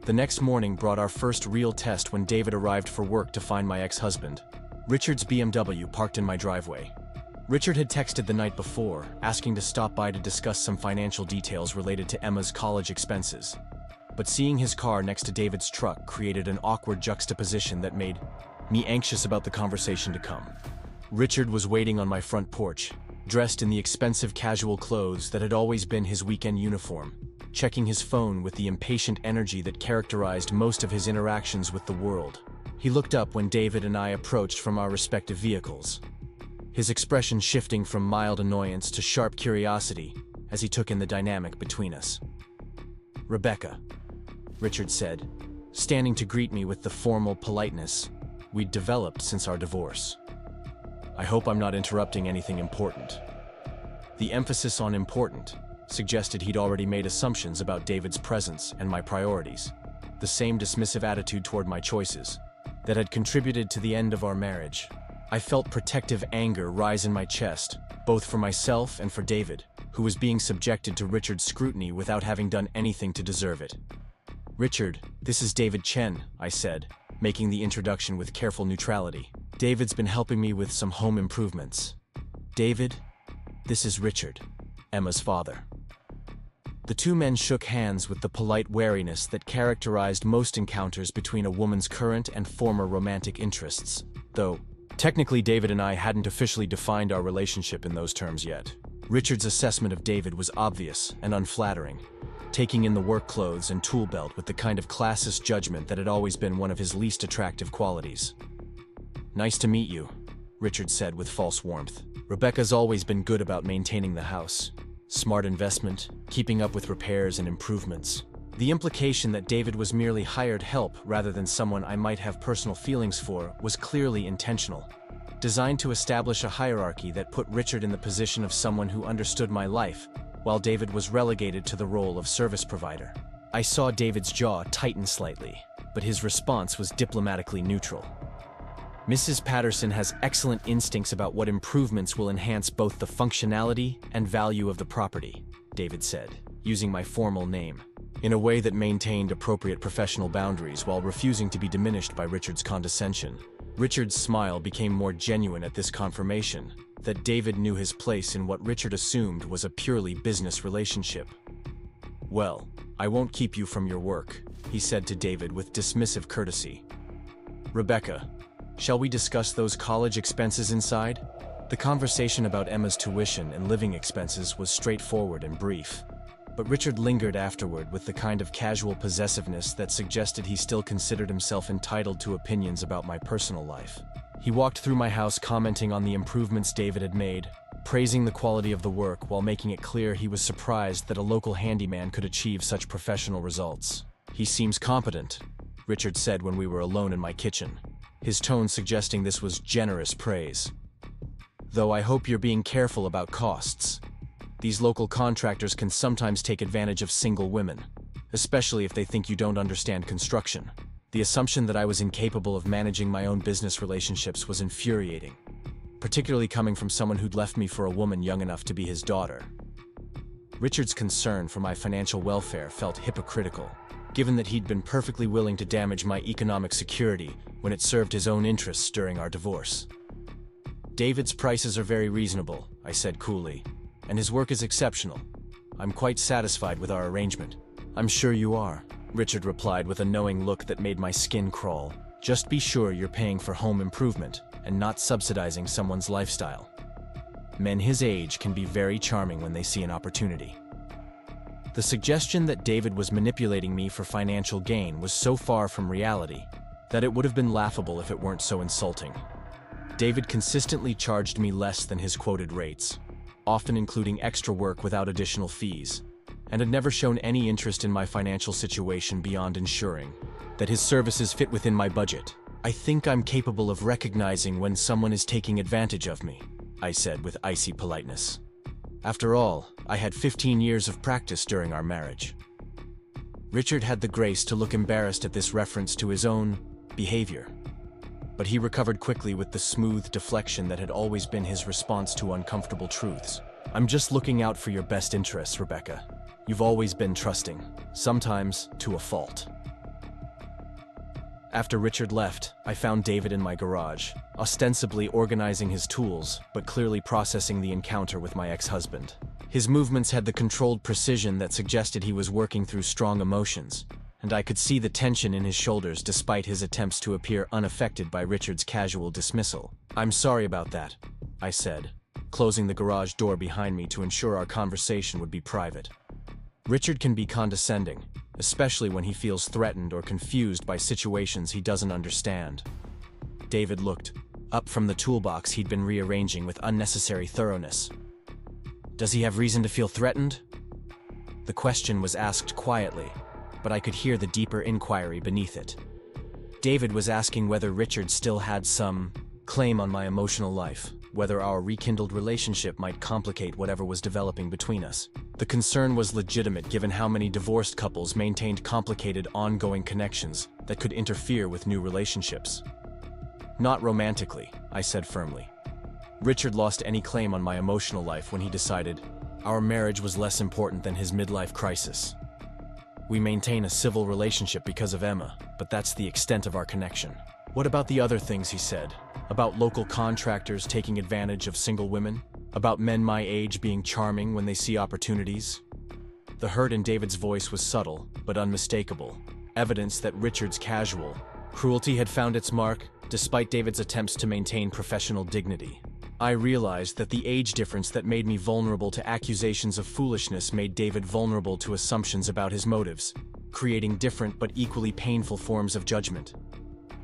The next morning brought our first real test when David arrived for work to find my ex-husband. Richard's BMW parked in my driveway. Richard had texted the night before, asking to stop by to discuss some financial details related to Emma's college expenses. But seeing his car next to David's truck created an awkward juxtaposition that made me anxious about the conversation to come. Richard was waiting on my front porch, dressed in the expensive casual clothes that had always been his weekend uniform, checking his phone with the impatient energy that characterized most of his interactions with the world. He looked up when David and I approached from our respective vehicles, his expression shifting from mild annoyance to sharp curiosity as he took in the dynamic between us. "Rebecca," Richard said, standing to greet me with the formal politeness we'd developed since our divorce. "I hope I'm not interrupting anything important." The emphasis on important suggested he'd already made assumptions about David's presence and my priorities, the same dismissive attitude toward my choices that had contributed to the end of our marriage. I felt protective anger rise in my chest, both for myself and for David, who was being subjected to Richard's scrutiny without having done anything to deserve it. "Richard, this is David Chen," I said, making the introduction with careful neutrality. "David's been helping me with some home improvements. David, this is Richard, Emma's father." The two men shook hands with the polite wariness that characterized most encounters between a woman's current and former romantic interests, though technically David and I hadn't officially defined our relationship in those terms yet. Richard's assessment of David was obvious and unflattering, taking in the work clothes and tool belt with the kind of classist judgment that had always been one of his least attractive qualities. "Nice to meet you," Richard said with false warmth. "Rebecca's always been good about maintaining the house. Smart investment, keeping up with repairs and improvements." The implication that David was merely hired help rather than someone I might have personal feelings for was clearly intentional, designed to establish a hierarchy that put Richard in the position of someone who understood my life, while David was relegated to the role of service provider. I saw David's jaw tighten slightly, but his response was diplomatically neutral. "Mrs. Patterson has excellent instincts about what improvements will enhance both the functionality and value of the property," David said, using my formal name, in a way that maintained appropriate professional boundaries while refusing to be diminished by Richard's condescension. Richard's smile became more genuine at this confirmation that David knew his place in what Richard assumed was a purely business relationship. "Well, I won't keep you from your work," he said to David with dismissive courtesy. "Rebecca, shall we discuss those college expenses inside?" The conversation about Emma's tuition and living expenses was straightforward and brief, but Richard lingered afterward with the kind of casual possessiveness that suggested he still considered himself entitled to opinions about my personal life. He walked through my house commenting on the improvements David had made, praising the quality of the work while making it clear he was surprised that a local handyman could achieve such professional results. "He seems competent," Richard said when we were alone in my kitchen, his tone suggesting this was generous praise. "Though I hope you're being careful about costs. These local contractors can sometimes take advantage of single women, especially if they think you don't understand construction." The assumption that I was incapable of managing my own business relationships was infuriating, particularly coming from someone who'd left me for a woman young enough to be his daughter. Richard's concern for my financial welfare felt hypocritical, given that he'd been perfectly willing to damage my economic security when it served his own interests during our divorce. "David's prices are very reasonable," I said coolly, "and his work is exceptional. I'm quite satisfied with our arrangement." "I'm sure you are," Richard replied with a knowing look that made my skin crawl, Just be sure you're paying for home improvement and not subsidizing someone's lifestyle. Men his age can be very charming when they see an opportunity. The suggestion that David was manipulating me for financial gain was so far from reality that it would have been laughable if it weren't so insulting. David consistently charged me less than his quoted rates, often including extra work without additional fees, and had never shown any interest in my financial situation beyond ensuring that his services fit within my budget. "I think I'm capable of recognizing when someone is taking advantage of me," I said with icy politeness. After all, I had 15 years of practice during our marriage. Richard had the grace to look embarrassed at this reference to his own behavior, but he recovered quickly with the smooth deflection that had always been his response to uncomfortable truths. "I'm just looking out for your best interests, Rebecca. You've always been trusting, sometimes to a fault." After Richard left, I found David in my garage, ostensibly organizing his tools, but clearly processing the encounter with my ex-husband. His movements had the controlled precision that suggested he was working through strong emotions, and I could see the tension in his shoulders despite his attempts to appear unaffected by Richard's casual dismissal. "I'm sorry about that," I said, closing the garage door behind me to ensure our conversation would be private. Richard can be condescending, especially when he feels threatened or confused by situations he doesn't understand. David looked up from the toolbox he'd been rearranging with unnecessary thoroughness. "Does he have reason to feel threatened?" The question was asked quietly, but I could hear the deeper inquiry beneath it. David was asking whether Richard still had some claim on my emotional life, whether our rekindled relationship might complicate whatever was developing between us. The concern was legitimate given how many divorced couples maintained complicated ongoing connections that could interfere with new relationships. "Not romantically," I said firmly. Richard lost any claim on my emotional life when he decided our marriage was less important than his midlife crisis. We maintain a civil relationship because of Emma, but that's the extent of our connection. "What about the other things he said? About local contractors taking advantage of single women? About men my age being charming when they see opportunities?" The hurt in David's voice was subtle, but unmistakable, evidence that Richard's casual cruelty had found its mark, despite David's attempts to maintain professional dignity. I realized that the age difference that made me vulnerable to accusations of foolishness made David vulnerable to assumptions about his motives, creating different but equally painful forms of judgment.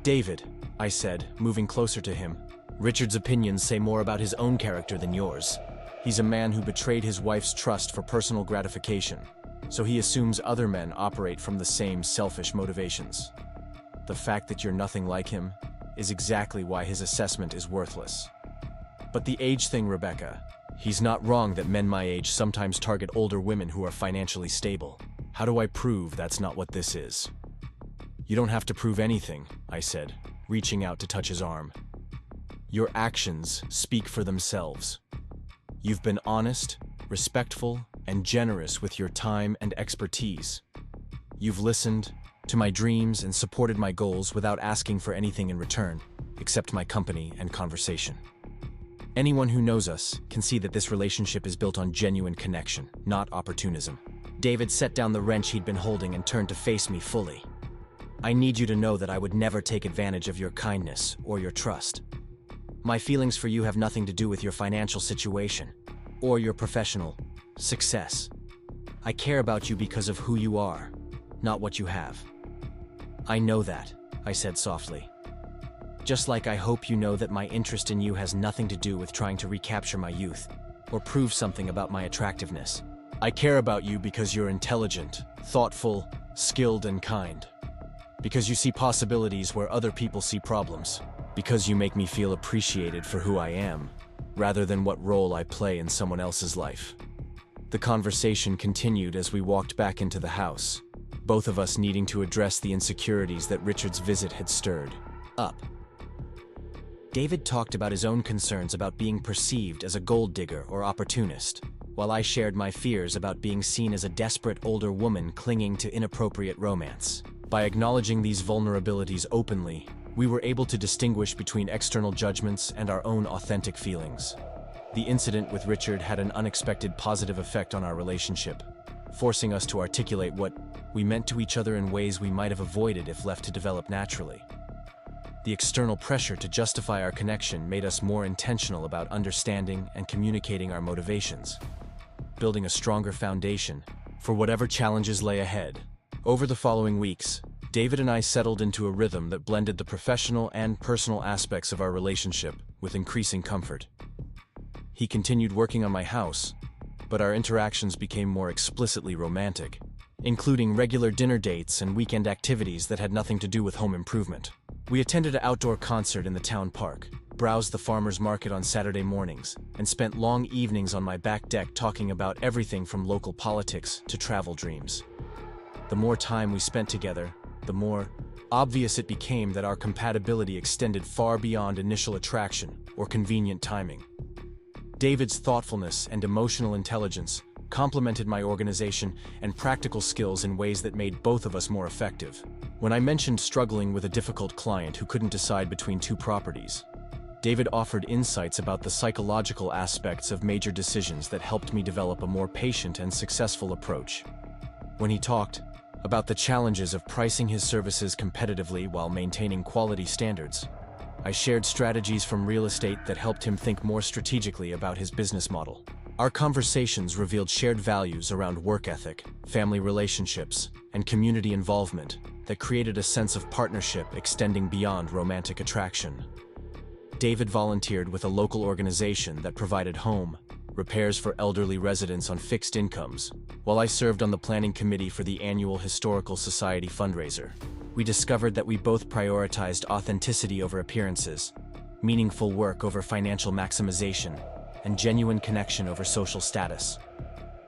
"David," I said, moving closer to him, "Richard's opinions say more about his own character than yours. He's a man who betrayed his wife's trust for personal gratification, so he assumes other men operate from the same selfish motivations. The fact that you're nothing like him is exactly why his assessment is worthless. But the age thing, Rebecca, he's not wrong that men my age sometimes target older women who are financially stable. How do I prove that's not what this is?" "You don't have to prove anything," I said, reaching out to touch his arm. "Your actions speak for themselves. You've been honest, respectful, and generous with your time and expertise. You've listened to my dreams and supported my goals without asking for anything in return, except my company and conversation. Anyone who knows us can see that this relationship is built on genuine connection, not opportunism." David set down the wrench he'd been holding and turned to face me fully. "I need you to know that I would never take advantage of your kindness or your trust. My feelings for you have nothing to do with your financial situation or your professional success. I care about you because of who you are, not what you have." "I know that," I said softly. "Just like I hope you know that my interest in you has nothing to do with trying to recapture my youth or prove something about my attractiveness. I care about you because you're intelligent, thoughtful, skilled, and kind. Because you see possibilities where other people see problems. Because you make me feel appreciated for who I am, rather than what role I play in someone else's life." The conversation continued as we walked back into the house, both of us needing to address the insecurities that Richard's visit had stirred up. David talked about his own concerns about being perceived as a gold digger or opportunist, while I shared my fears about being seen as a desperate older woman clinging to inappropriate romance. By acknowledging these vulnerabilities openly, we were able to distinguish between external judgments and our own authentic feelings. The incident with Richard had an unexpected positive effect on our relationship, forcing us to articulate what we meant to each other in ways we might have avoided if left to develop naturally. The external pressure to justify our connection made us more intentional about understanding and communicating our motivations, building a stronger foundation for whatever challenges lay ahead. Over the following weeks, David and I settled into a rhythm that blended the professional and personal aspects of our relationship with increasing comfort. He continued working on my house, but our interactions became more explicitly romantic, including regular dinner dates and weekend activities that had nothing to do with home improvement. We attended an outdoor concert in the town park, browsed the farmers market on Saturday mornings, and spent long evenings on my back deck talking about everything from local politics to travel dreams. The more time we spent together, the more obvious it became that our compatibility extended far beyond initial attraction or convenient timing. David's thoughtfulness and emotional intelligence complemented my organization and practical skills in ways that made both of us more effective. When I mentioned struggling with a difficult client who couldn't decide between two properties, David offered insights about the psychological aspects of major decisions that helped me develop a more patient and successful approach. When he talked about the challenges of pricing his services competitively while maintaining quality standards, I shared strategies from real estate that helped him think more strategically about his business model. Our conversations revealed shared values around work ethic, family relationships, and community involvement that created a sense of partnership extending beyond romantic attraction. David volunteered with a local organization that provided home repairs for elderly residents on fixed incomes, while I served on the planning committee for the annual Historical Society fundraiser. We discovered that we both prioritized authenticity over appearances, meaningful work over financial maximization, and genuine connection over social status.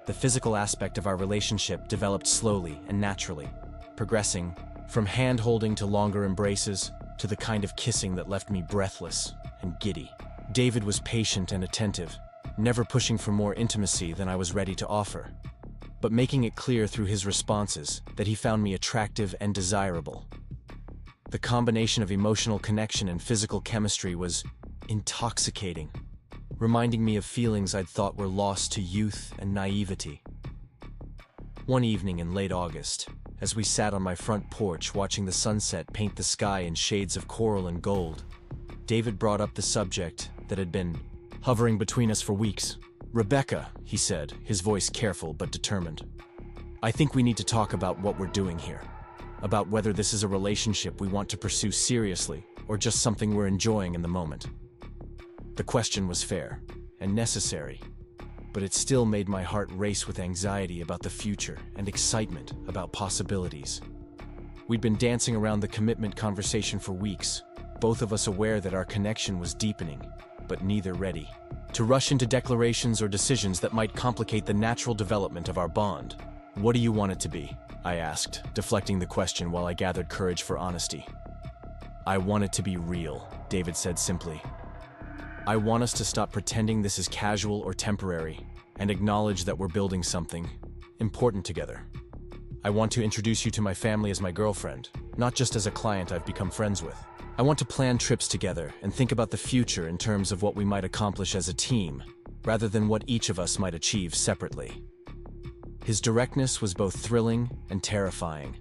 The physical aspect of our relationship developed slowly and naturally, progressing from hand-holding to longer embraces to the kind of kissing that left me breathless and giddy. David was patient and attentive, never pushing for more intimacy than I was ready to offer, but making it clear through his responses that he found me attractive and desirable. The combination of emotional connection and physical chemistry was intoxicating, reminding me of feelings I'd thought were lost to youth and naivety. One evening in late August, as we sat on my front porch watching the sunset paint the sky in shades of coral and gold, David brought up the subject that had been hovering between us for weeks. "Rebecca," he said, his voice careful but determined, "I think we need to talk about what we're doing here, about whether this is a relationship we want to pursue seriously or just something we're enjoying in the moment." The question was fair and necessary, but it still made my heart race with anxiety about the future and excitement about possibilities. We'd been dancing around the commitment conversation for weeks, both of us aware that our connection was deepening, but neither ready to rush into declarations or decisions that might complicate the natural development of our bond. "What do you want it to be?" I asked, deflecting the question while I gathered courage for honesty. "I want it to be real," David said simply. "I want us to stop pretending this is casual or temporary and acknowledge that we're building something important together. I want to introduce you to my family as my girlfriend, not just as a client I've become friends with. I want to plan trips together and think about the future in terms of what we might accomplish as a team, rather than what each of us might achieve separately." His directness was both thrilling and terrifying,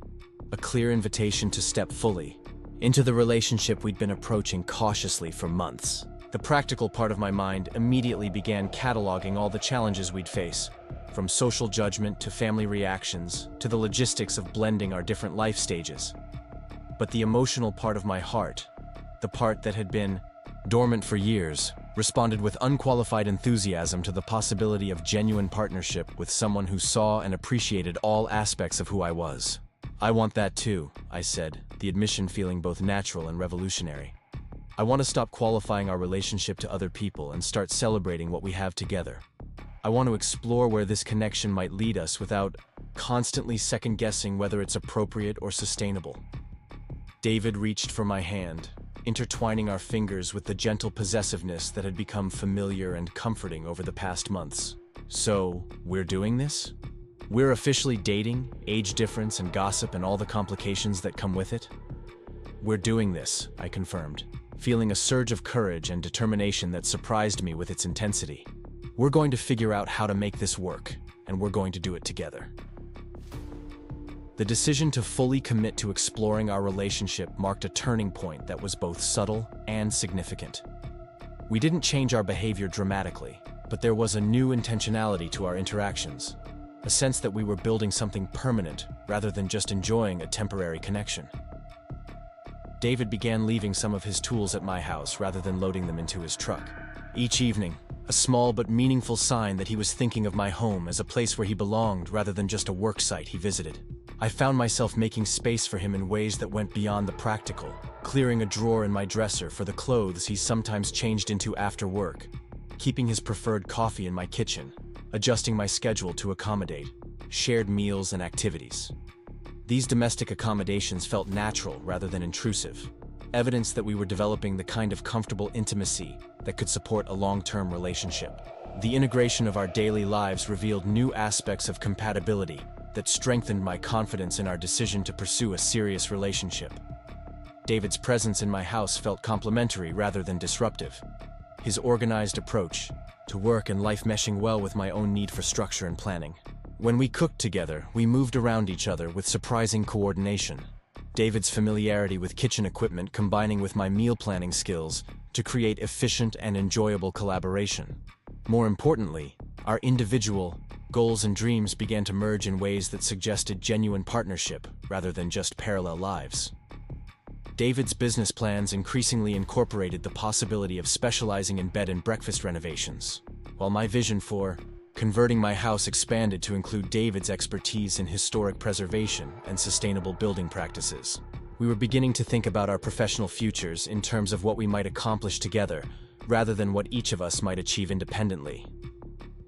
a clear invitation to step fully into the relationship we'd been approaching cautiously for months. The practical part of my mind immediately began cataloging all the challenges we'd face, from social judgment to family reactions to the logistics of blending our different life stages. But the emotional part of my heart, the part that had been dormant for years, responded with unqualified enthusiasm to the possibility of genuine partnership with someone who saw and appreciated all aspects of who I was. "I want that too," I said, the admission feeling both natural and revolutionary. "I want to stop qualifying our relationship to other people and start celebrating what we have together. I want to explore where this connection might lead us without constantly second-guessing whether it's appropriate or sustainable." David reached for my hand, intertwining our fingers with the gentle possessiveness that had become familiar and comforting over the past months. "So, we're doing this? We're officially dating, age difference and gossip and all the complications that come with it?" "We're doing this," I confirmed, feeling a surge of courage and determination that surprised me with its intensity. "We're going to figure out how to make this work, and we're going to do it together." The decision to fully commit to exploring our relationship marked a turning point that was both subtle and significant. We didn't change our behavior dramatically, but there was a new intentionality to our interactions, a sense that we were building something permanent rather than just enjoying a temporary connection. David began leaving some of his tools at my house rather than loading them into his truck. Each evening, a small but meaningful sign that he was thinking of my home as a place where he belonged rather than just a work site he visited. I found myself making space for him in ways that went beyond the practical, clearing a drawer in my dresser for the clothes he sometimes changed into after work, keeping his preferred coffee in my kitchen, adjusting my schedule to accommodate shared meals and activities. These domestic accommodations felt natural rather than intrusive, evidence that we were developing the kind of comfortable intimacy that could support a long-term relationship. The integration of our daily lives revealed new aspects of compatibility that strengthened my confidence in our decision to pursue a serious relationship. David's presence in my house felt complementary rather than disruptive, his organized approach to work and life meshing well with my own need for structure and planning. When we cooked together, we moved around each other with surprising coordination, David's familiarity with kitchen equipment combining with my meal planning skills to create efficient and enjoyable collaboration. More importantly, our individual goals and dreams began to merge in ways that suggested genuine partnership rather than just parallel lives. David's business plans increasingly incorporated the possibility of specializing in bed and breakfast renovations, while my vision for converting my house expanded to include David's expertise in historic preservation and sustainable building practices. We were beginning to think about our professional futures in terms of what we might accomplish together, rather than what each of us might achieve independently.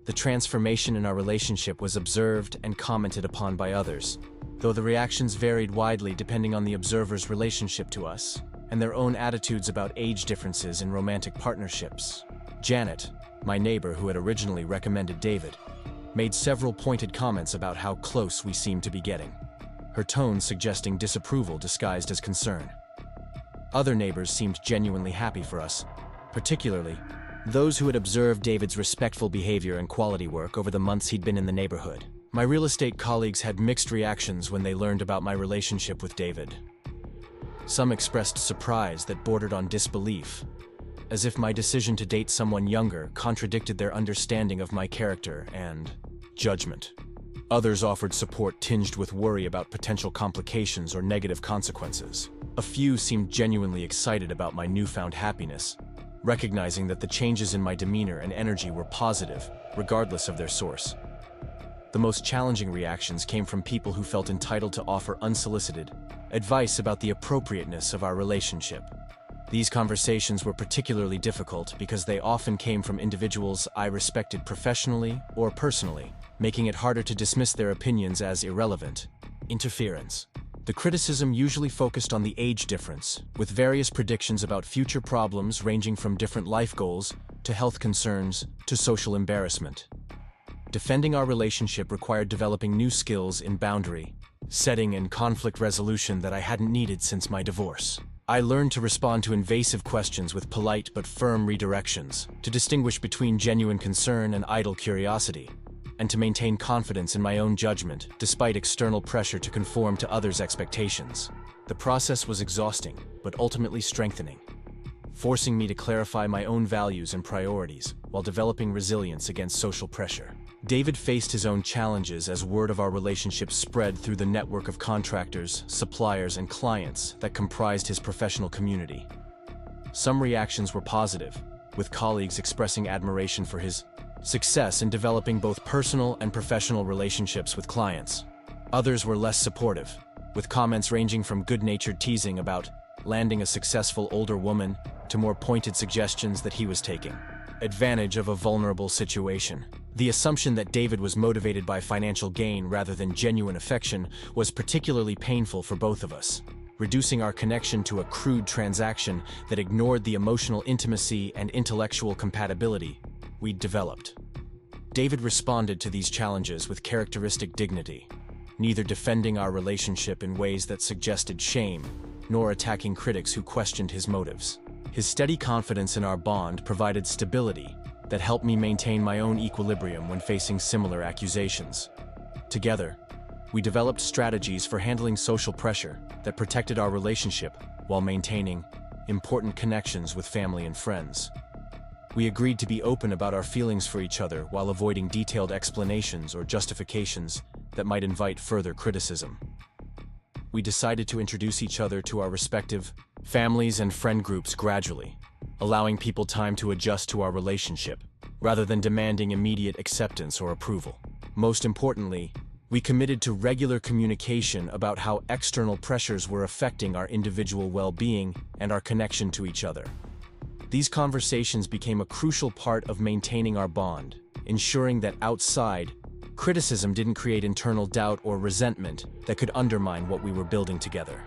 The transformation in our relationship was observed and commented upon by others, though the reactions varied widely depending on the observer's relationship to us and their own attitudes about age differences in romantic partnerships. Janet, my neighbor who had originally recommended David, made several pointed comments about how close we seemed to be getting, her tone suggesting disapproval disguised as concern. Other neighbors seemed genuinely happy for us, particularly those who had observed David's respectful behavior and quality work over the months he'd been in the neighborhood. My real estate colleagues had mixed reactions when they learned about my relationship with David. Some expressed surprise that bordered on disbelief, as if my decision to date someone younger contradicted their understanding of my character and judgment. Others offered support tinged with worry about potential complications or negative consequences. A few seemed genuinely excited about my newfound happiness, recognizing that the changes in my demeanor and energy were positive, regardless of their source. The most challenging reactions came from people who felt entitled to offer unsolicited advice about the appropriateness of our relationship. These conversations were particularly difficult because they often came from individuals I respected professionally or personally, making it harder to dismiss their opinions as irrelevant. Interference. The criticism usually focused on the age difference, with various predictions about future problems ranging from different life goals to health concerns to social embarrassment. Defending our relationship required developing new skills in boundary setting and conflict resolution that I hadn't needed since my divorce. I learned to respond to invasive questions with polite but firm redirections, to distinguish between genuine concern and idle curiosity, and to maintain confidence in my own judgment despite external pressure to conform to others' expectations. The process was exhausting, but ultimately strengthening, forcing me to clarify my own values and priorities while developing resilience against social pressure. David faced his own challenges as word of our relationship spread through the network of contractors, suppliers, and clients that comprised his professional community. Some reactions were positive, with colleagues expressing admiration for his success in developing both personal and professional relationships with clients. Others were less supportive, with comments ranging from good-natured teasing about landing a successful older woman to more pointed suggestions that he was taking advantage of a vulnerable situation. The assumption that David was motivated by financial gain rather than genuine affection was particularly painful for both of us, reducing our connection to a crude transaction that ignored the emotional intimacy and intellectual compatibility we'd developed. David responded to these challenges with characteristic dignity, neither defending our relationship in ways that suggested shame, nor attacking critics who questioned his motives. His steady confidence in our bond provided stability that helped me maintain my own equilibrium when facing similar accusations. Together, We developed strategies for handling social pressure that protected our relationship while maintaining important connections with family and friends. We agreed to be open about our feelings for each other while avoiding detailed explanations or justifications that might invite further criticism. We decided to introduce each other to our respective families and friend groups gradually, allowing people time to adjust to our relationship, rather than demanding immediate acceptance or approval. Most importantly, we committed to regular communication about how external pressures were affecting our individual well-being and our connection to each other. These conversations became a crucial part of maintaining our bond, ensuring that outside criticism didn't create internal doubt or resentment that could undermine what we were building together.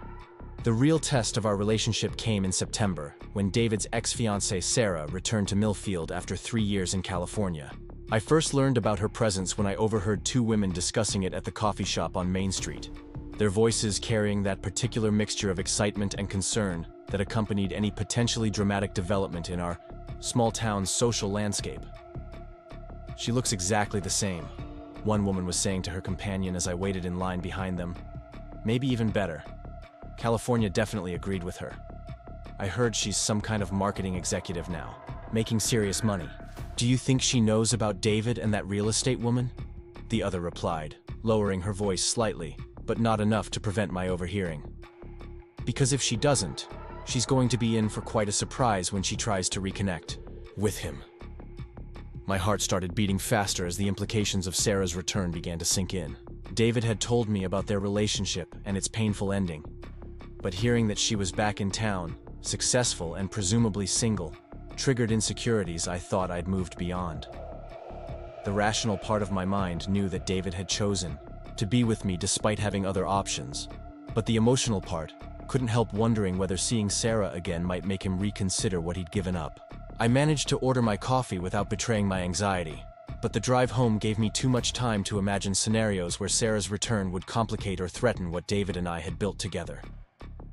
The real test of our relationship came in September, when David's ex-fiancée Sarah returned to Millfield after 3 years in California. I first learned about her presence when I overheard two women discussing it at the coffee shop on Main Street, their voices carrying that particular mixture of excitement and concern that accompanied any potentially dramatic development in our small town's social landscape. "She looks exactly the same," one woman was saying to her companion as I waited in line behind them. "Maybe even better. California definitely agreed with her. I heard she's some kind of marketing executive now, making serious money. Do you think she knows about David and that real estate woman?" the other replied, lowering her voice slightly, but not enough to prevent my overhearing. "Because if she doesn't, she's going to be in for quite a surprise when she tries to reconnect with him." My heart started beating faster as the implications of Sarah's return began to sink in. David had told me about their relationship and its painful ending, but hearing that she was back in town, successful and presumably single, triggered insecurities I thought I'd moved beyond. The rational part of my mind knew that David had chosen to be with me despite having other options, but the emotional part couldn't help wondering whether seeing Sarah again might make him reconsider what he'd given up. I managed to order my coffee without betraying my anxiety, but the drive home gave me too much time to imagine scenarios where Sarah's return would complicate or threaten what David and I had built together.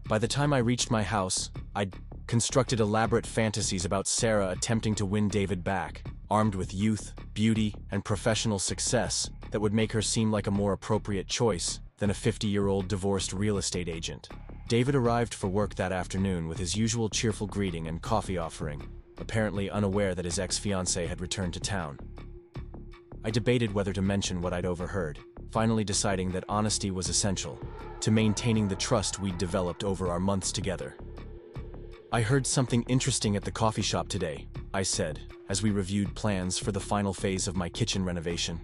By the time I reached my house, I'd constructed elaborate fantasies about Sarah attempting to win David back, armed with youth, beauty, and professional success that would make her seem like a more appropriate choice than a 50-year-old divorced real estate agent. David arrived for work that afternoon with his usual cheerful greeting and coffee offering, apparently unaware that his ex-fiancée had returned to town. I debated whether to mention what I'd overheard, finally deciding that honesty was essential to maintaining the trust we'd developed over our months together. "I heard something interesting at the coffee shop today," I said, as we reviewed plans for the final phase of my kitchen renovation.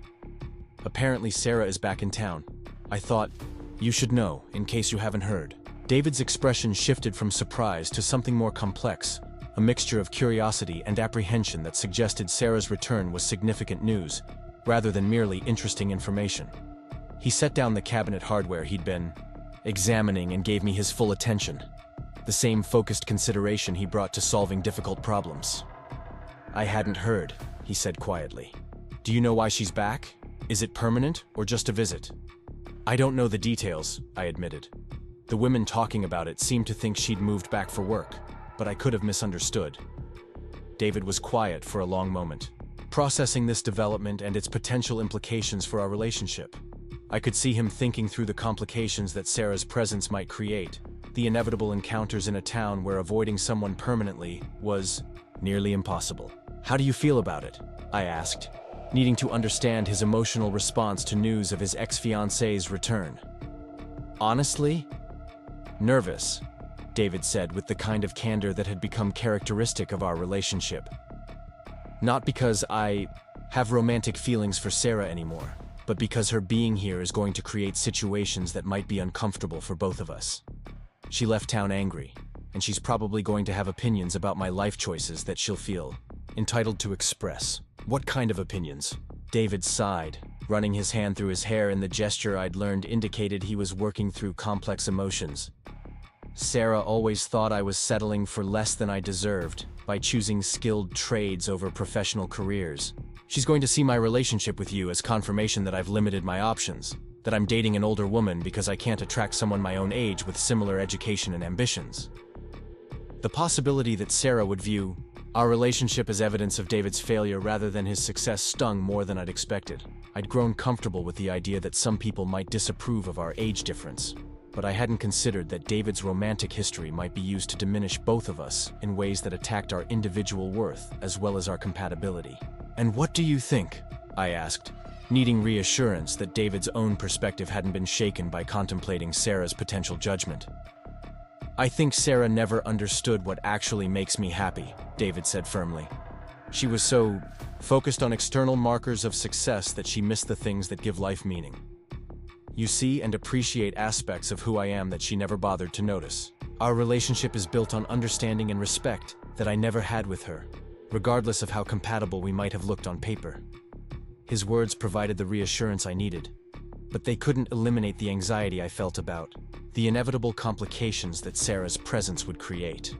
"Apparently Sarah is back in town. I thought you should know, in case you haven't heard." David's expression shifted from surprise to something more complex, a mixture of curiosity and apprehension that suggested Sarah's return was significant news, rather than merely interesting information. He set down the cabinet hardware he'd been examining and gave me his full attention, the same focused consideration he brought to solving difficult problems. "I hadn't heard," he said quietly. "Do you know why she's back? Is it permanent or just a visit?" "I don't know the details," I admitted. The women talking about it seemed to think she'd moved back for work, but I could have misunderstood. David was quiet for a long moment, processing this development and its potential implications for our relationship. I could see him thinking through the complications that Sarah's presence might create, the inevitable encounters in a town where avoiding someone permanently was nearly impossible. "How do you feel about it?" I asked, needing to understand his emotional response to news of his ex-fiancée's return. "Honestly? Nervous," David said with the kind of candor that had become characteristic of our relationship. "Not because I have romantic feelings for Sarah anymore, but because her being here is going to create situations that might be uncomfortable for both of us. She left town angry, and she's probably going to have opinions about my life choices that she'll feel entitled to express." "What kind of opinions?" David sighed, running his hand through his hair in the gesture I'd learned indicated he was working through complex emotions. "Sarah always thought I was settling for less than I deserved by choosing skilled trades over professional careers. She's going to see my relationship with you as confirmation that I've limited my options, that I'm dating an older woman because I can't attract someone my own age with similar education and ambitions." The possibility that Sarah would view our relationship as evidence of David's failure rather than his success stung more than I'd expected. I'd grown comfortable with the idea that some people might disapprove of our age difference, but I hadn't considered that David's romantic history might be used to diminish both of us in ways that attacked our individual worth as well as our compatibility. "And what do you think?" I asked, needing reassurance that David's own perspective hadn't been shaken by contemplating Sarah's potential judgment. "I think Sarah never understood what actually makes me happy," David said firmly. "She was so focused on external markers of success that she missed the things that give life meaning. You see and appreciate aspects of who I am that she never bothered to notice. Our relationship is built on understanding and respect that I never had with her, regardless of how compatible we might have looked on paper." His words provided the reassurance I needed, but they couldn't eliminate the anxiety I felt about the inevitable complications that Sarah's presence would create.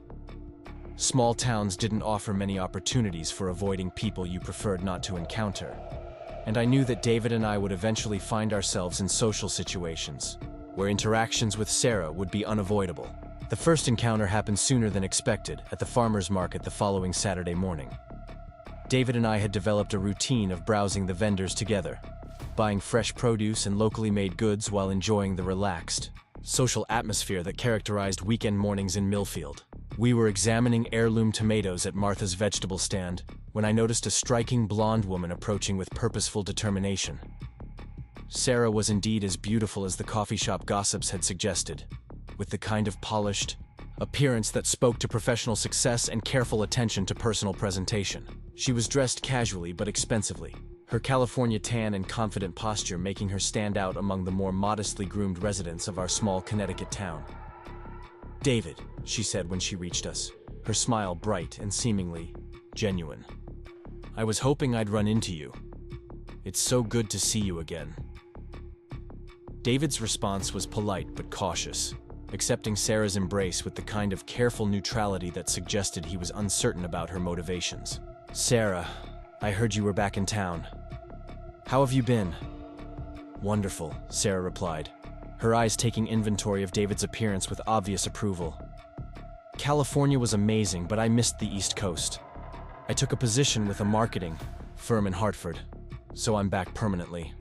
Small towns didn't offer many opportunities for avoiding people you preferred not to encounter, and I knew that David and I would eventually find ourselves in social situations where interactions with Sarah would be unavoidable. The first encounter happened sooner than expected at the farmer's market the following Saturday morning. David and I had developed a routine of browsing the vendors together, buying fresh produce and locally made goods while enjoying the relaxed, social atmosphere that characterized weekend mornings in Millfield. We were examining heirloom tomatoes at Martha's vegetable stand when I noticed a striking blonde woman approaching with purposeful determination. Sarah was indeed as beautiful as the coffee shop gossips had suggested, with the kind of polished appearance that spoke to professional success and careful attention to personal presentation. She was dressed casually but expensively, her California tan and confident posture making her stand out among the more modestly groomed residents of our small Connecticut town. "David," she said when she reached us, her smile bright and seemingly genuine. "I was hoping I'd run into you. It's so good to see you again." David's response was polite but cautious, accepting Sarah's embrace with the kind of careful neutrality that suggested he was uncertain about her motivations. "Sarah, I heard you were back in town. How have you been?" "Wonderful," Sarah replied, her eyes taking inventory of David's appearance with obvious approval. "California was amazing, but I missed the East Coast. I took a position with a marketing firm in Hartford, so I'm back permanently."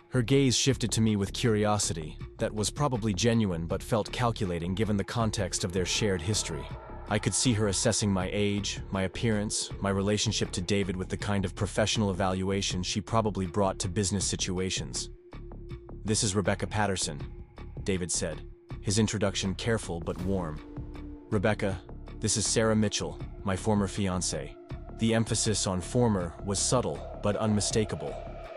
Her gaze shifted to me with curiosity that was probably genuine but felt calculating given the context of their shared history. I could see her assessing my age, my appearance, my relationship to David with the kind of professional evaluation she probably brought to business situations. "This is Rebecca Patterson," David said, his introduction careful but warm. "Rebecca, this is Sarah Mitchell, my former fiancée." The emphasis on former was subtle but unmistakable,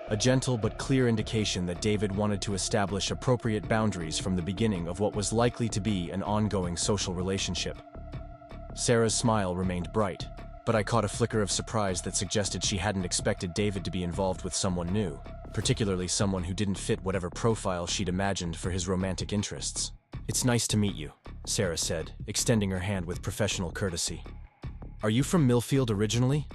a gentle but clear indication that David wanted to establish appropriate boundaries from the beginning of what was likely to be an ongoing social relationship. Sarah's smile remained bright, but I caught a flicker of surprise that suggested she hadn't expected David to be involved with someone new, particularly someone who didn't fit whatever profile she'd imagined for his romantic interests. "It's nice to meet you," Sarah said, extending her hand with professional courtesy. "Are you from Millfield originally?"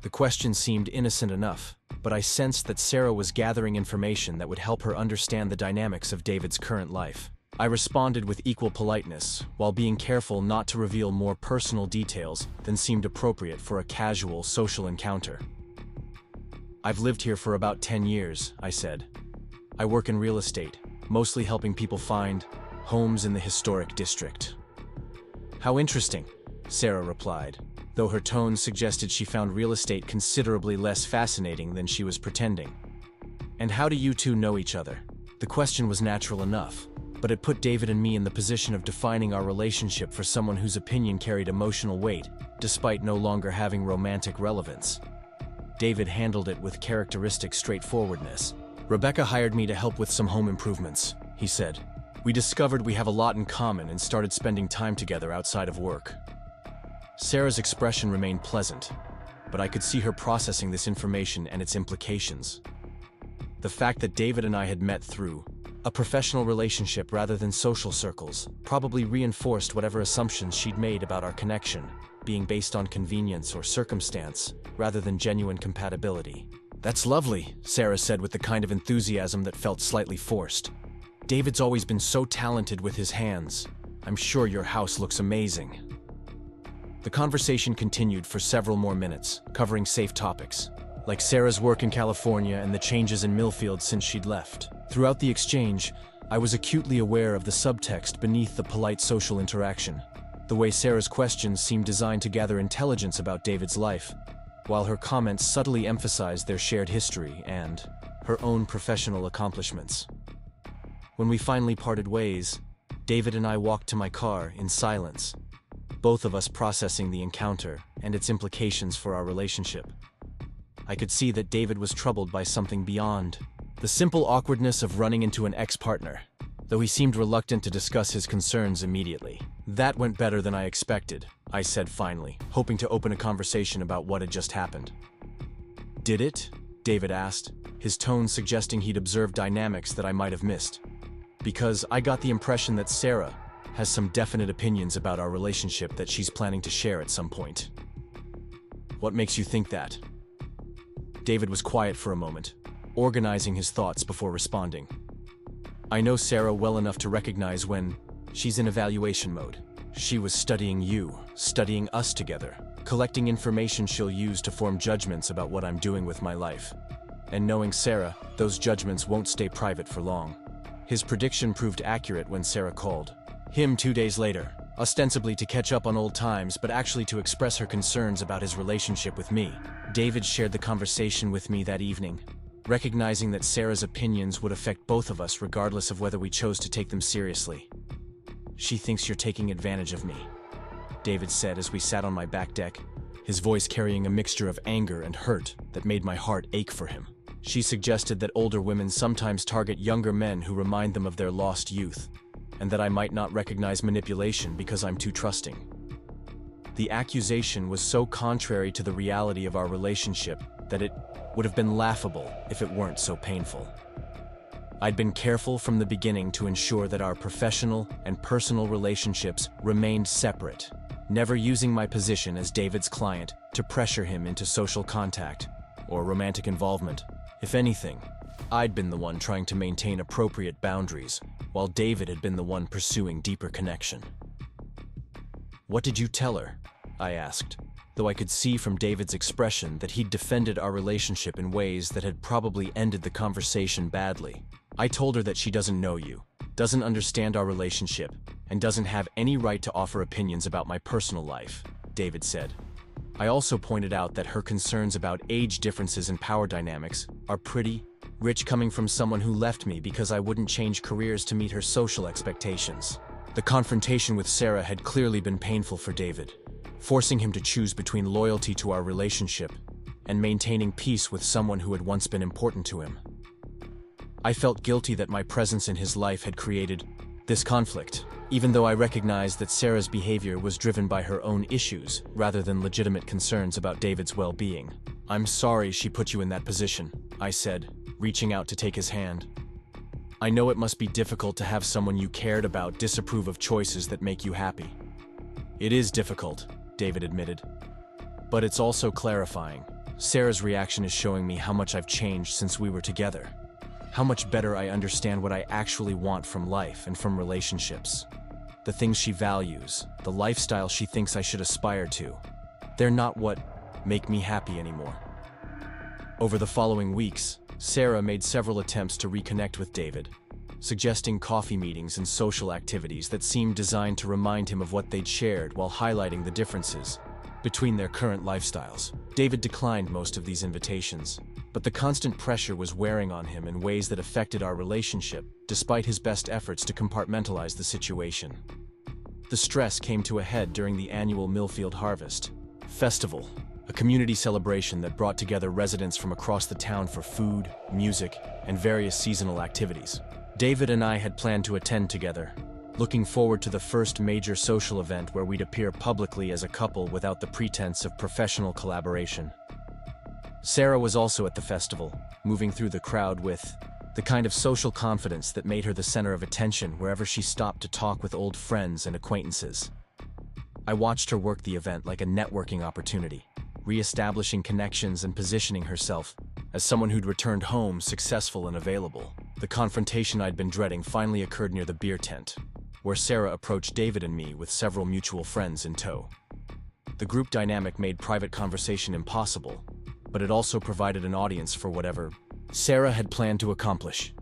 The question seemed innocent enough, but I sensed that Sarah was gathering information that would help her understand the dynamics of David's current life. I responded with equal politeness, while being careful not to reveal more personal details than seemed appropriate for a casual social encounter. "I've lived here for about 10 years, I said. "I work in real estate, mostly helping people find homes in the historic district." "How interesting," Sarah replied, though her tone suggested she found real estate considerably less fascinating than she was pretending. "And how do you two know each other?" The question was natural enough, but it put David and me in the position of defining our relationship for someone whose opinion carried emotional weight, despite no longer having romantic relevance. David handled it with characteristic straightforwardness. "Rebecca hired me to help with some home improvements," he said. "We discovered we have a lot in common and started spending time together outside of work." Sarah's expression remained pleasant, but I could see her processing this information and its implications. The fact that David and I had met through a professional relationship rather than social circles probably reinforced whatever assumptions she'd made about our connection, being based on convenience or circumstance rather than genuine compatibility. "That's lovely," Sarah said with the kind of enthusiasm that felt slightly forced. "David's always been so talented with his hands. I'm sure your house looks amazing." The conversation continued for several more minutes, covering safe topics. like Sarah's work in California and the changes in Millfield since she'd left. Throughout the exchange, I was acutely aware of the subtext beneath the polite social interaction. The way Sarah's questions seemed designed to gather intelligence about David's life, while her comments subtly emphasized their shared history and her own professional accomplishments. When we finally parted ways, David and I walked to my car in silence, both of us processing the encounter and its implications for our relationship. I could see that David was troubled by something beyond the simple awkwardness of running into an ex-partner, though he seemed reluctant to discuss his concerns immediately. "That went better than I expected," I said finally, hoping to open a conversation about what had just happened. "Did it?" David asked, his tone suggesting he'd observed dynamics that I might have missed. "Because I got the impression that Sarah has some definite opinions about our relationship that she's planning to share at some point." "What makes you think that?" David was quiet for a moment, organizing his thoughts before responding. "I know Sarah well enough to recognize when she's in evaluation mode. She was studying you, studying us together, collecting information she'll use to form judgments about what I'm doing with my life. And knowing Sarah, those judgments won't stay private for long." His prediction proved accurate when Sarah called him 2 days later, ostensibly to catch up on old times, but actually to express her concerns about his relationship with me. David shared the conversation with me that evening, recognizing that Sarah's opinions would affect both of us regardless of whether we chose to take them seriously. "She thinks you're taking advantage of me," David said as we sat on my back deck, his voice carrying a mixture of anger and hurt that made my heart ache for him. "She suggested that older women sometimes target younger men who remind them of their lost youth, and that I might not recognize manipulation because I'm too trusting." The accusation was so contrary to the reality of our relationship that it would have been laughable if it weren't so painful. I'd been careful from the beginning to ensure that our professional and personal relationships remained separate, never using my position as David's client to pressure him into social contact or romantic involvement. If anything, I'd been the one trying to maintain appropriate boundaries, while David had been the one pursuing deeper connection. "What did you tell her?" I asked, though I could see from David's expression that he'd defended our relationship in ways that had probably ended the conversation badly. "I told her that she doesn't know you, doesn't understand our relationship, and doesn't have any right to offer opinions about my personal life," David said. I also pointed out that her concerns about age differences and power dynamics are pretty rich coming from someone who left me because I wouldn't change careers to meet her social expectations. The confrontation with Sarah had clearly been painful for David, forcing him to choose between loyalty to our relationship and maintaining peace with someone who had once been important to him. I felt guilty that my presence in his life had created this conflict, even though I recognized that Sarah's behavior was driven by her own issues rather than legitimate concerns about David's well-being. "I'm sorry she put you in that position," I said, reaching out to take his hand. "I know it must be difficult to have someone you cared about disapprove of choices that make you happy." "It is difficult," David admitted. "But it's also clarifying. Sarah's reaction is showing me how much I've changed since we were together. How much better I understand what I actually want from life and from relationships. The things she values, the lifestyle she thinks I should aspire to. They're not what make me happy anymore." Over the following weeks, Sarah made several attempts to reconnect with David, suggesting coffee meetings and social activities that seemed designed to remind him of what they'd shared while highlighting the differences between their current lifestyles. David declined most of these invitations, but the constant pressure was wearing on him in ways that affected our relationship, despite his best efforts to compartmentalize the situation. The stress came to a head during the annual Millfield Harvest Festival, a community celebration that brought together residents from across the town for food, music, and various seasonal activities. David and I had planned to attend together, looking forward to the first major social event where we'd appear publicly as a couple without the pretense of professional collaboration. Sarah was also at the festival, moving through the crowd with the kind of social confidence that made her the center of attention wherever she stopped to talk with old friends and acquaintances. I watched her work the event like a networking opportunity, re-establishing connections and positioning herself as someone who'd returned home successful and available. The confrontation I'd been dreading finally occurred near the beer tent, where Sarah approached David and me with several mutual friends in tow. The group dynamic made private conversation impossible, but it also provided an audience for whatever Sarah had planned to accomplish.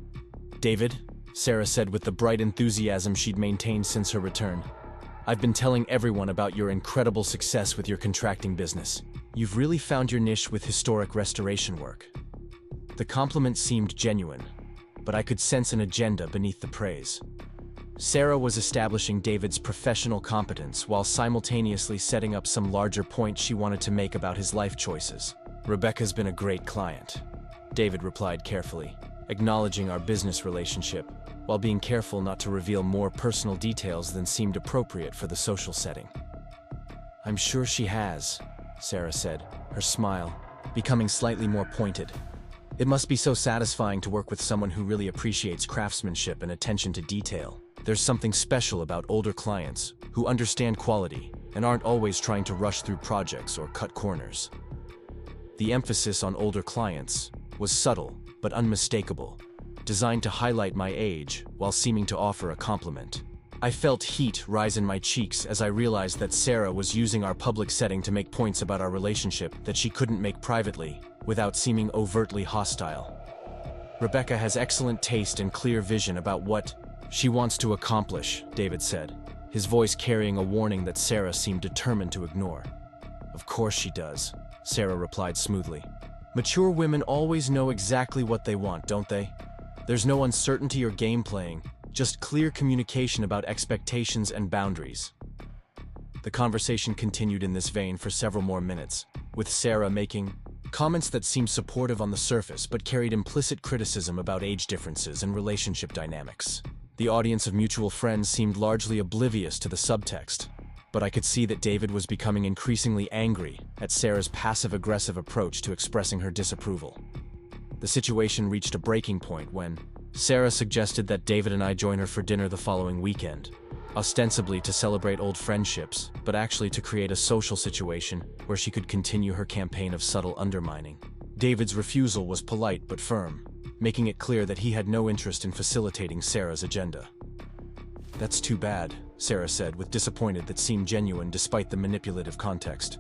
"David," Sarah said with the bright enthusiasm she'd maintained since her return, "I've been telling everyone about your incredible success with your contracting business. You've really found your niche with historic restoration work." The compliment seemed genuine, but I could sense an agenda beneath the praise. Sarah was establishing David's professional competence while simultaneously setting up some larger points she wanted to make about his life choices. "Rebecca's been a great client," David replied carefully, acknowledging our business relationship, while being careful not to reveal more personal details than seemed appropriate for the social setting. "I'm sure she has," Sarah said, her smile becoming slightly more pointed. "It must be so satisfying to work with someone who really appreciates craftsmanship and attention to detail. There's something special about older clients who understand quality and aren't always trying to rush through projects or cut corners." The emphasis on older clients was subtle but unmistakable, designed to highlight my age while seeming to offer a compliment. I felt heat rise in my cheeks as I realized that Sarah was using our public setting to make points about our relationship that she couldn't make privately without seeming overtly hostile. "Rebecca has excellent taste and clear vision about what she wants to accomplish," David said, his voice carrying a warning that Sarah seemed determined to ignore. "Of course she does," Sarah replied smoothly. "Mature women always know exactly what they want, don't they? There's no uncertainty or game playing, just clear communication about expectations and boundaries." The conversation continued in this vein for several more minutes, with Sarah making comments that seemed supportive on the surface but carried implicit criticism about age differences and relationship dynamics. The audience of mutual friends seemed largely oblivious to the subtext, but I could see that David was becoming increasingly angry at Sarah's passive-aggressive approach to expressing her disapproval. The situation reached a breaking point when Sarah suggested that David and I join her for dinner the following weekend, ostensibly to celebrate old friendships, but actually to create a social situation where she could continue her campaign of subtle undermining. David's refusal was polite but firm, making it clear that he had no interest in facilitating Sarah's agenda. "That's too bad," Sarah said, with disappointment that seemed genuine despite the manipulative context.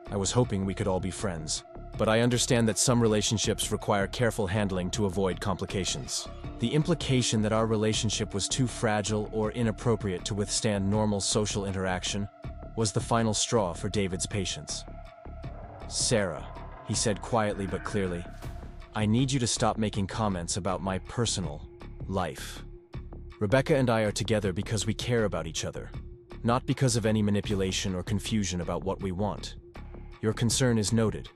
"I was hoping we could all be friends, but I understand that some relationships require careful handling to avoid complications." The implication that our relationship was too fragile or inappropriate to withstand normal social interaction was the final straw for David's patience. "Sarah," he said quietly but clearly, "I need you to stop making comments about my personal life. Rebecca and I are together because we care about each other, not because of any manipulation or confusion about what we want. Your concern is noted,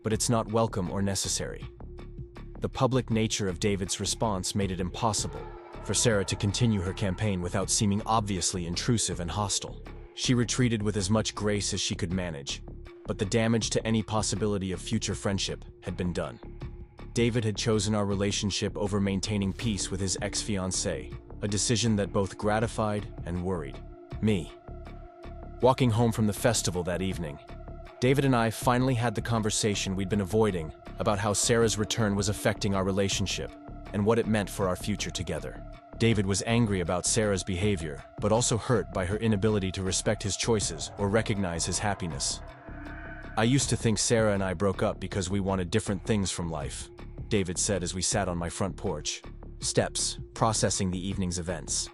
but it's not welcome or necessary." The public nature of David's response made it impossible for Sarah to continue her campaign without seeming obviously intrusive and hostile. She retreated with as much grace as she could manage, but the damage to any possibility of future friendship had been done. David had chosen our relationship over maintaining peace with his ex-fiancée, a decision that both gratified and worried me. Walking home from the festival that evening, David and I finally had the conversation we'd been avoiding about how Sarah's return was affecting our relationship and what it meant for our future together. David was angry about Sarah's behavior, but also hurt by her inability to respect his choices or recognize his happiness. "I used to think Sarah and I broke up because we wanted different things from life," David said as we sat on my front porch steps, processing the evening's events.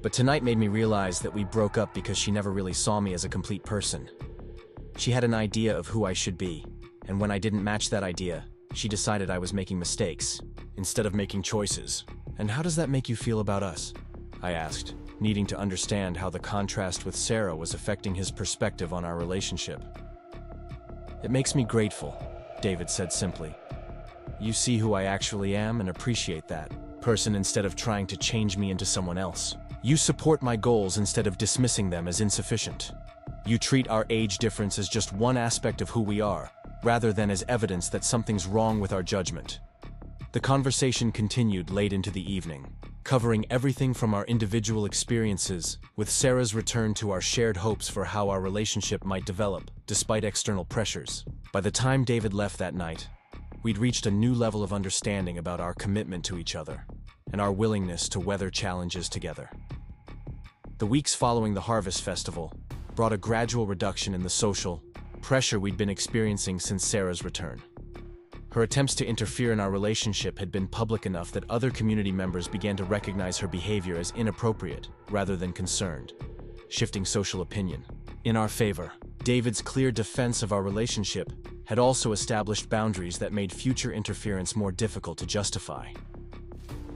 "But tonight made me realize that we broke up because she never really saw me as a complete person. She had an idea of who I should be, and when I didn't match that idea, she decided I was making mistakes instead of making choices." "And how does that make you feel about us?" I asked, needing to understand how the contrast with Sarah was affecting his perspective on our relationship. "It makes me grateful," David said simply. "You see who I actually am and appreciate that person instead of trying to change me into someone else. You support my goals instead of dismissing them as insufficient. You treat our age difference as just one aspect of who we are, rather than as evidence that something's wrong with our judgment." The conversation continued late into the evening, covering everything from our individual experiences, with Sarah's return to our shared hopes for how our relationship might develop, despite external pressures. By the time David left that night, we'd reached a new level of understanding about our commitment to each other and our willingness to weather challenges together. The weeks following the Harvest Festival brought a gradual reduction in the social pressure we'd been experiencing since Sarah's return. Her attempts to interfere in our relationship had been public enough that other community members began to recognize her behavior as inappropriate rather than concerned, shifting social opinion in our favor. David's clear defense of our relationship had also established boundaries that made future interference more difficult to justify.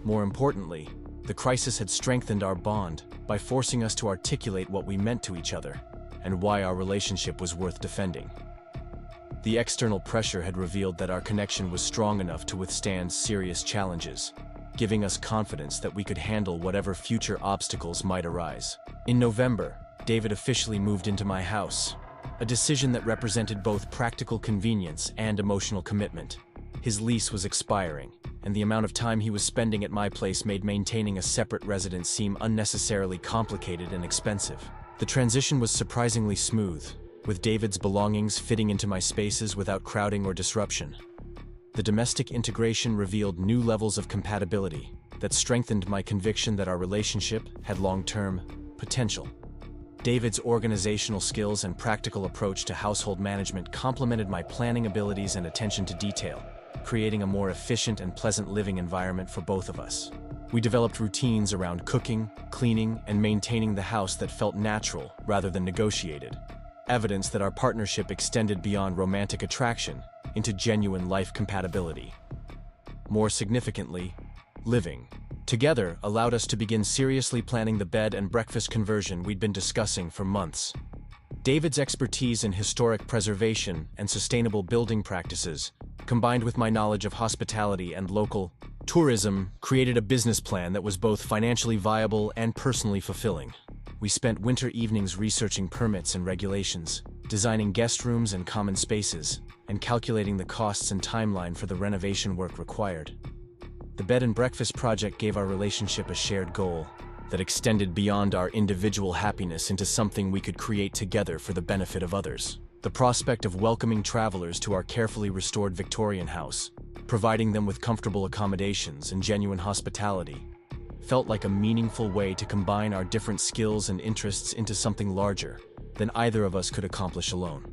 More importantly, the crisis had strengthened our bond by forcing us to articulate what we meant to each other and why our relationship was worth defending. The external pressure had revealed that our connection was strong enough to withstand serious challenges, giving us confidence that we could handle whatever future obstacles might arise. In November, David officially moved into my house, a decision that represented both practical convenience and emotional commitment. His lease was expiring, and the amount of time he was spending at my place made maintaining a separate residence seem unnecessarily complicated and expensive. The transition was surprisingly smooth, with David's belongings fitting into my spaces without crowding or disruption. The domestic integration revealed new levels of compatibility that strengthened my conviction that our relationship had long-term potential. David's organizational skills and practical approach to household management complemented my planning abilities and attention to detail, creating a more efficient and pleasant living environment for both of us. We developed routines around cooking, cleaning, and maintaining the house that felt natural rather than negotiated, evidence that our partnership extended beyond romantic attraction into genuine life compatibility. More significantly, living together allowed us to begin seriously planning the bed and breakfast conversion we'd been discussing for months. David's expertise in historic preservation and sustainable building practices, combined with my knowledge of hospitality and local tourism, created a business plan that was both financially viable and personally fulfilling. We spent winter evenings researching permits and regulations, designing guest rooms and common spaces, and calculating the costs and timeline for the renovation work required. The bed and breakfast project gave our relationship a shared goal that extended beyond our individual happiness into something we could create together for the benefit of others. The prospect of welcoming travelers to our carefully restored Victorian house, providing them with comfortable accommodations and genuine hospitality, felt like a meaningful way to combine our different skills and interests into something larger than either of us could accomplish alone.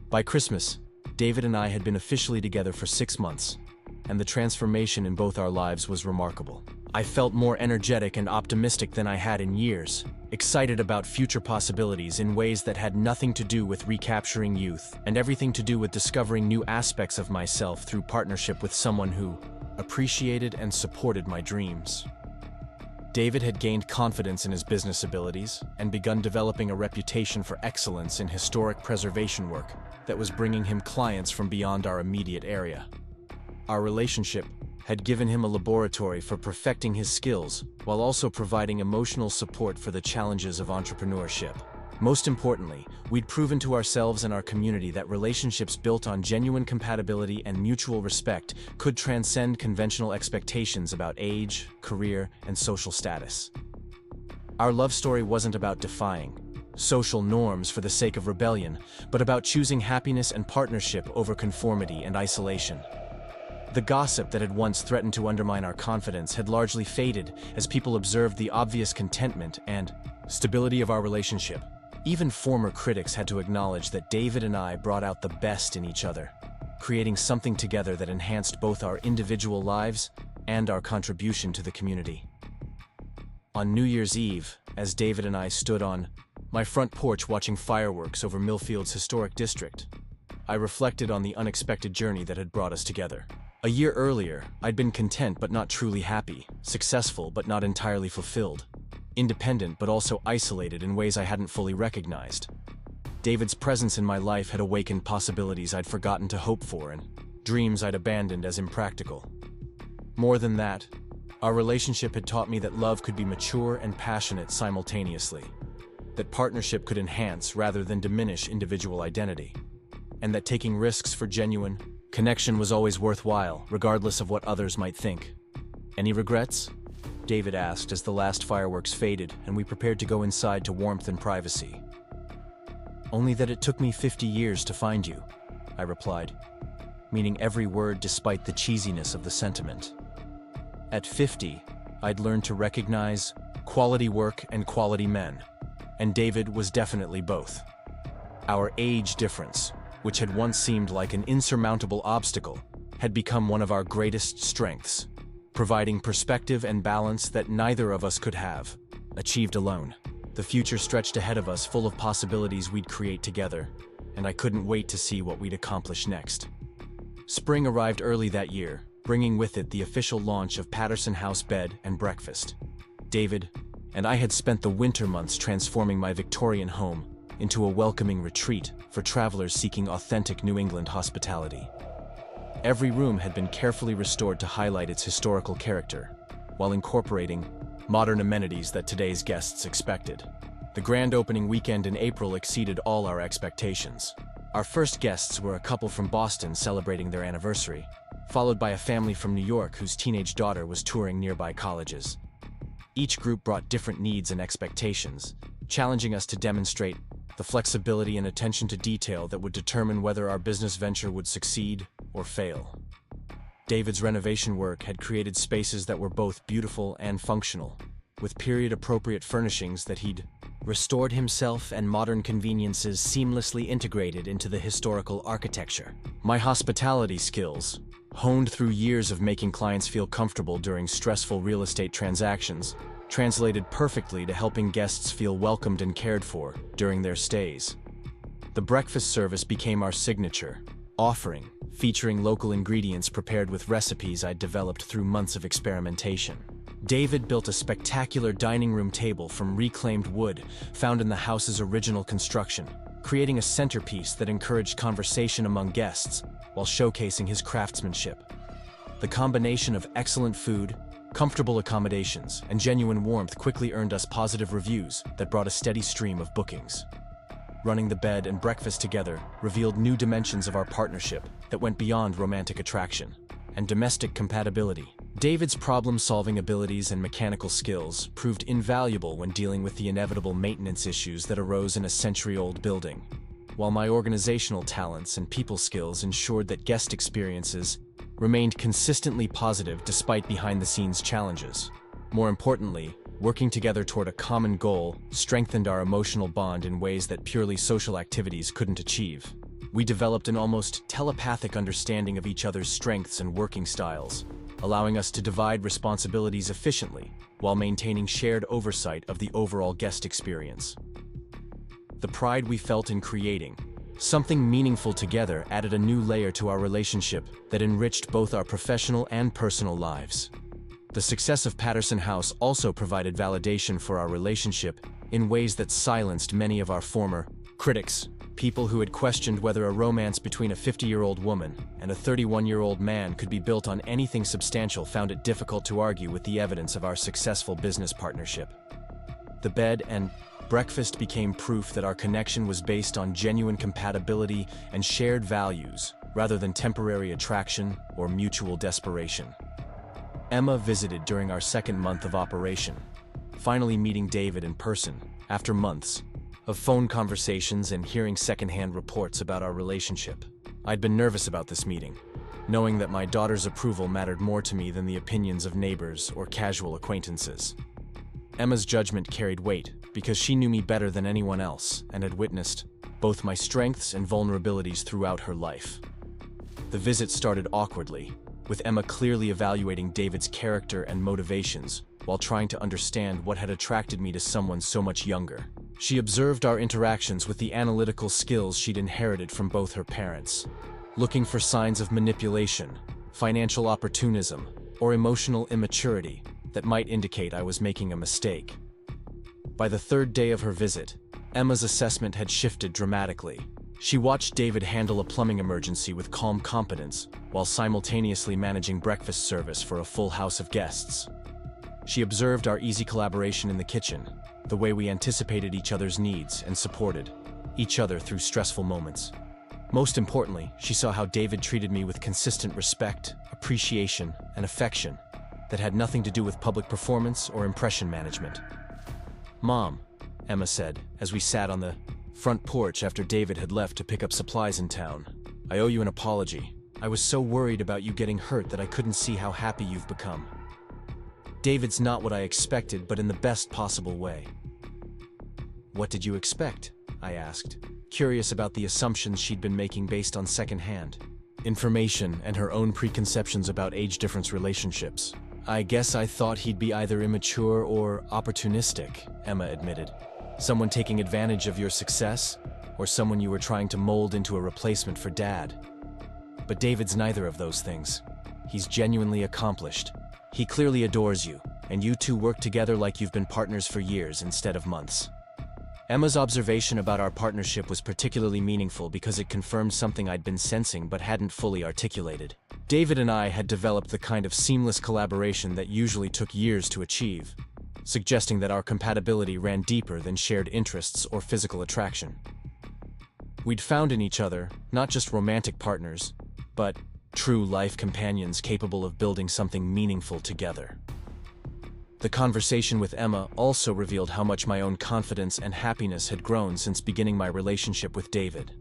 By Christmas, David and I had been officially together for 6 months, and the transformation in both our lives was remarkable. I felt more energetic and optimistic than I had in years, excited about future possibilities in ways that had nothing to do with recapturing youth and everything to do with discovering new aspects of myself through partnership with someone who appreciated and supported my dreams. David had gained confidence in his business abilities and begun developing a reputation for excellence in historic preservation work that was bringing him clients from beyond our immediate area. Our relationship had given him a laboratory for perfecting his skills while also providing emotional support for the challenges of entrepreneurship. Most importantly, we'd proven to ourselves and our community that relationships built on genuine compatibility and mutual respect could transcend conventional expectations about age, career, and social status. Our love story wasn't about defying social norms for the sake of rebellion, but about choosing happiness and partnership over conformity and isolation. The gossip that had once threatened to undermine our confidence had largely faded as people observed the obvious contentment and stability of our relationship. Even former critics had to acknowledge that David and I brought out the best in each other, creating something together that enhanced both our individual lives and our contribution to the community. On New Year's Eve, as David and I stood on my front porch watching fireworks over Millfield's historic district, I reflected on the unexpected journey that had brought us together. A year earlier, I'd been content but not truly happy, successful but not entirely fulfilled, independent but also isolated in ways I hadn't fully recognized. David's presence in my life had awakened possibilities I'd forgotten to hope for and dreams I'd abandoned as impractical. More than that, our relationship had taught me that love could be mature and passionate simultaneously, that partnership could enhance rather than diminish individual identity, and that taking risks for genuine connection was always worthwhile, regardless of what others might think. Any regrets? David asked as the last fireworks faded and we prepared to go inside to warmth and privacy. Only that it took me 50 years to find you, I replied, meaning every word despite the cheesiness of the sentiment. At 50, I'd learned to recognize quality work and quality men, and David was definitely both. Our age difference, which had once seemed like an insurmountable obstacle, had become one of our greatest strengths, providing perspective and balance that neither of us could have achieved alone. The future stretched ahead of us, full of possibilities we'd create together, and I couldn't wait to see what we'd accomplish next. Spring arrived early that year, bringing with it the official launch of Patterson House Bed and Breakfast. David and I had spent the winter months transforming my Victorian home into a welcoming retreat for travelers seeking authentic New England hospitality. Every room had been carefully restored to highlight its historical character, while incorporating modern amenities that today's guests expected. The grand opening weekend in April exceeded all our expectations. Our first guests were a couple from Boston celebrating their anniversary, followed by a family from New York whose teenage daughter was touring nearby colleges. Each group brought different needs and expectations, challenging us to demonstrate the flexibility and attention to detail that would determine whether our business venture would succeed or fail. David's renovation work had created spaces that were both beautiful and functional, with period-appropriate furnishings that he'd restored himself and modern conveniences seamlessly integrated into the historical architecture. My hospitality skills, honed through years of making clients feel comfortable during stressful real estate transactions, translated perfectly to helping guests feel welcomed and cared for during their stays. The breakfast service became our signature offering, featuring local ingredients prepared with recipes I'd developed through months of experimentation. David built a spectacular dining room table from reclaimed wood found in the house's original construction, creating a centerpiece that encouraged conversation among guests while showcasing his craftsmanship. The combination of excellent food, comfortable accommodations, and genuine warmth quickly earned us positive reviews that brought a steady stream of bookings. Running the bed and breakfast together revealed new dimensions of our partnership that went beyond romantic attraction and domestic compatibility. David's problem-solving abilities and mechanical skills proved invaluable when dealing with the inevitable maintenance issues that arose in a century-old building, while my organizational talents and people skills ensured that guest experiences remained consistently positive despite behind-the-scenes challenges. More importantly, working together toward a common goal strengthened our emotional bond in ways that purely social activities couldn't achieve. We developed an almost telepathic understanding of each other's strengths and working styles, allowing us to divide responsibilities efficiently while maintaining shared oversight of the overall guest experience. The pride we felt in creating something meaningful together added a new layer to our relationship that enriched both our professional and personal lives. The success of Patterson House also provided validation for our relationship in ways that silenced many of our former critics, people who had questioned whether a romance between a 50-year-old woman and a 31-year-old man could be built on anything substantial found it difficult to argue with the evidence of our successful business partnership. The bed and breakfast became proof that our connection was based on genuine compatibility and shared values, rather than temporary attraction or mutual desperation. Emma visited during our second month of operation, finally meeting David in person after months of phone conversations and hearing secondhand reports about our relationship. I'd been nervous about this meeting, knowing that my daughter's approval mattered more to me than the opinions of neighbors or casual acquaintances. Emma's judgment carried weight because she knew me better than anyone else and had witnessed both my strengths and vulnerabilities throughout her life. The visit started awkwardly, with Emma clearly evaluating David's character and motivations while trying to understand what had attracted me to someone so much younger. She observed our interactions with the analytical skills she'd inherited from both her parents, looking for signs of manipulation, financial opportunism, or emotional immaturity that might indicate I was making a mistake. By the third day of her visit, Emma's assessment had shifted dramatically. She watched David handle a plumbing emergency with calm competence while simultaneously managing breakfast service for a full house of guests. She observed our easy collaboration in the kitchen, the way we anticipated each other's needs and supported each other through stressful moments. Most importantly, she saw how David treated me with consistent respect, appreciation, and affection that had nothing to do with public performance or impression management. "Mom," Emma said, as we sat on the front porch after David had left to pick up supplies in town, "I owe you an apology. I was so worried about you getting hurt that I couldn't see how happy you've become. David's not what I expected, but in the best possible way." "What did you expect?" I asked, curious about the assumptions she'd been making based on secondhand information and her own preconceptions about age-difference relationships. "I guess I thought he'd be either immature or opportunistic," Emma admitted. "Someone taking advantage of your success, or someone you were trying to mold into a replacement for Dad. But David's neither of those things. He's genuinely accomplished. He clearly adores you, and you two work together like you've been partners for years instead of months." Emma's observation about our partnership was particularly meaningful because it confirmed something I'd been sensing but hadn't fully articulated. David and I had developed the kind of seamless collaboration that usually took years to achieve, suggesting that our compatibility ran deeper than shared interests or physical attraction. We'd found in each other not just romantic partners, but true life companions capable of building something meaningful together. The conversation with Emma also revealed how much my own confidence and happiness had grown since beginning my relationship with David.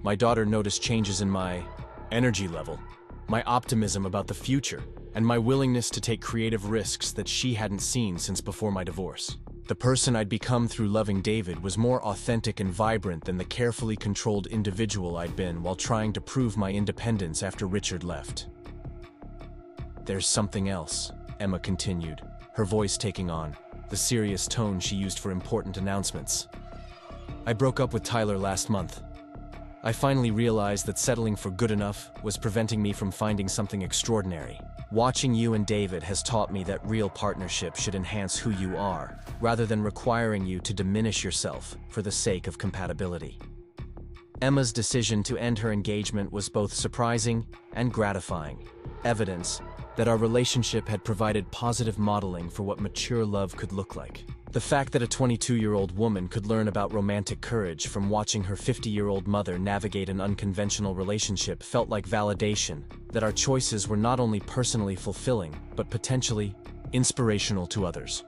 My daughter noticed changes in my energy level, my optimism about the future, and my willingness to take creative risks that she hadn't seen since before my divorce. The person I'd become through loving David was more authentic and vibrant than the carefully controlled individual I'd been while trying to prove my independence after Richard left. "There's something else," Emma continued, her voice taking on the serious tone she used for important announcements. "I broke up with Tyler last month. I finally realized that settling for good enough was preventing me from finding something extraordinary. Watching you and David has taught me that real partnership should enhance who you are, rather than requiring you to diminish yourself for the sake of compatibility." Emma's decision to end her engagement was both surprising and gratifying, evidence that our relationship had provided positive modeling for what mature love could look like. The fact that a 22-year-old woman could learn about romantic courage from watching her 50-year-old mother navigate an unconventional relationship felt like validation that our choices were not only personally fulfilling, but potentially inspirational to others.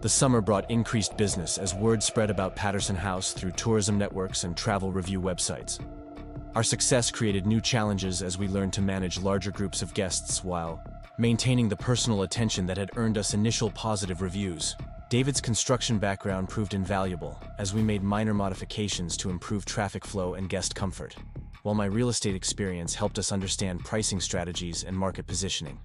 The summer brought increased business as word spread about Patterson House through tourism networks and travel review websites. Our success created new challenges as we learned to manage larger groups of guests while maintaining the personal attention that had earned us initial positive reviews. David's construction background proved invaluable as we made minor modifications to improve traffic flow and guest comfort, while my real estate experience helped us understand pricing strategies and market positioning.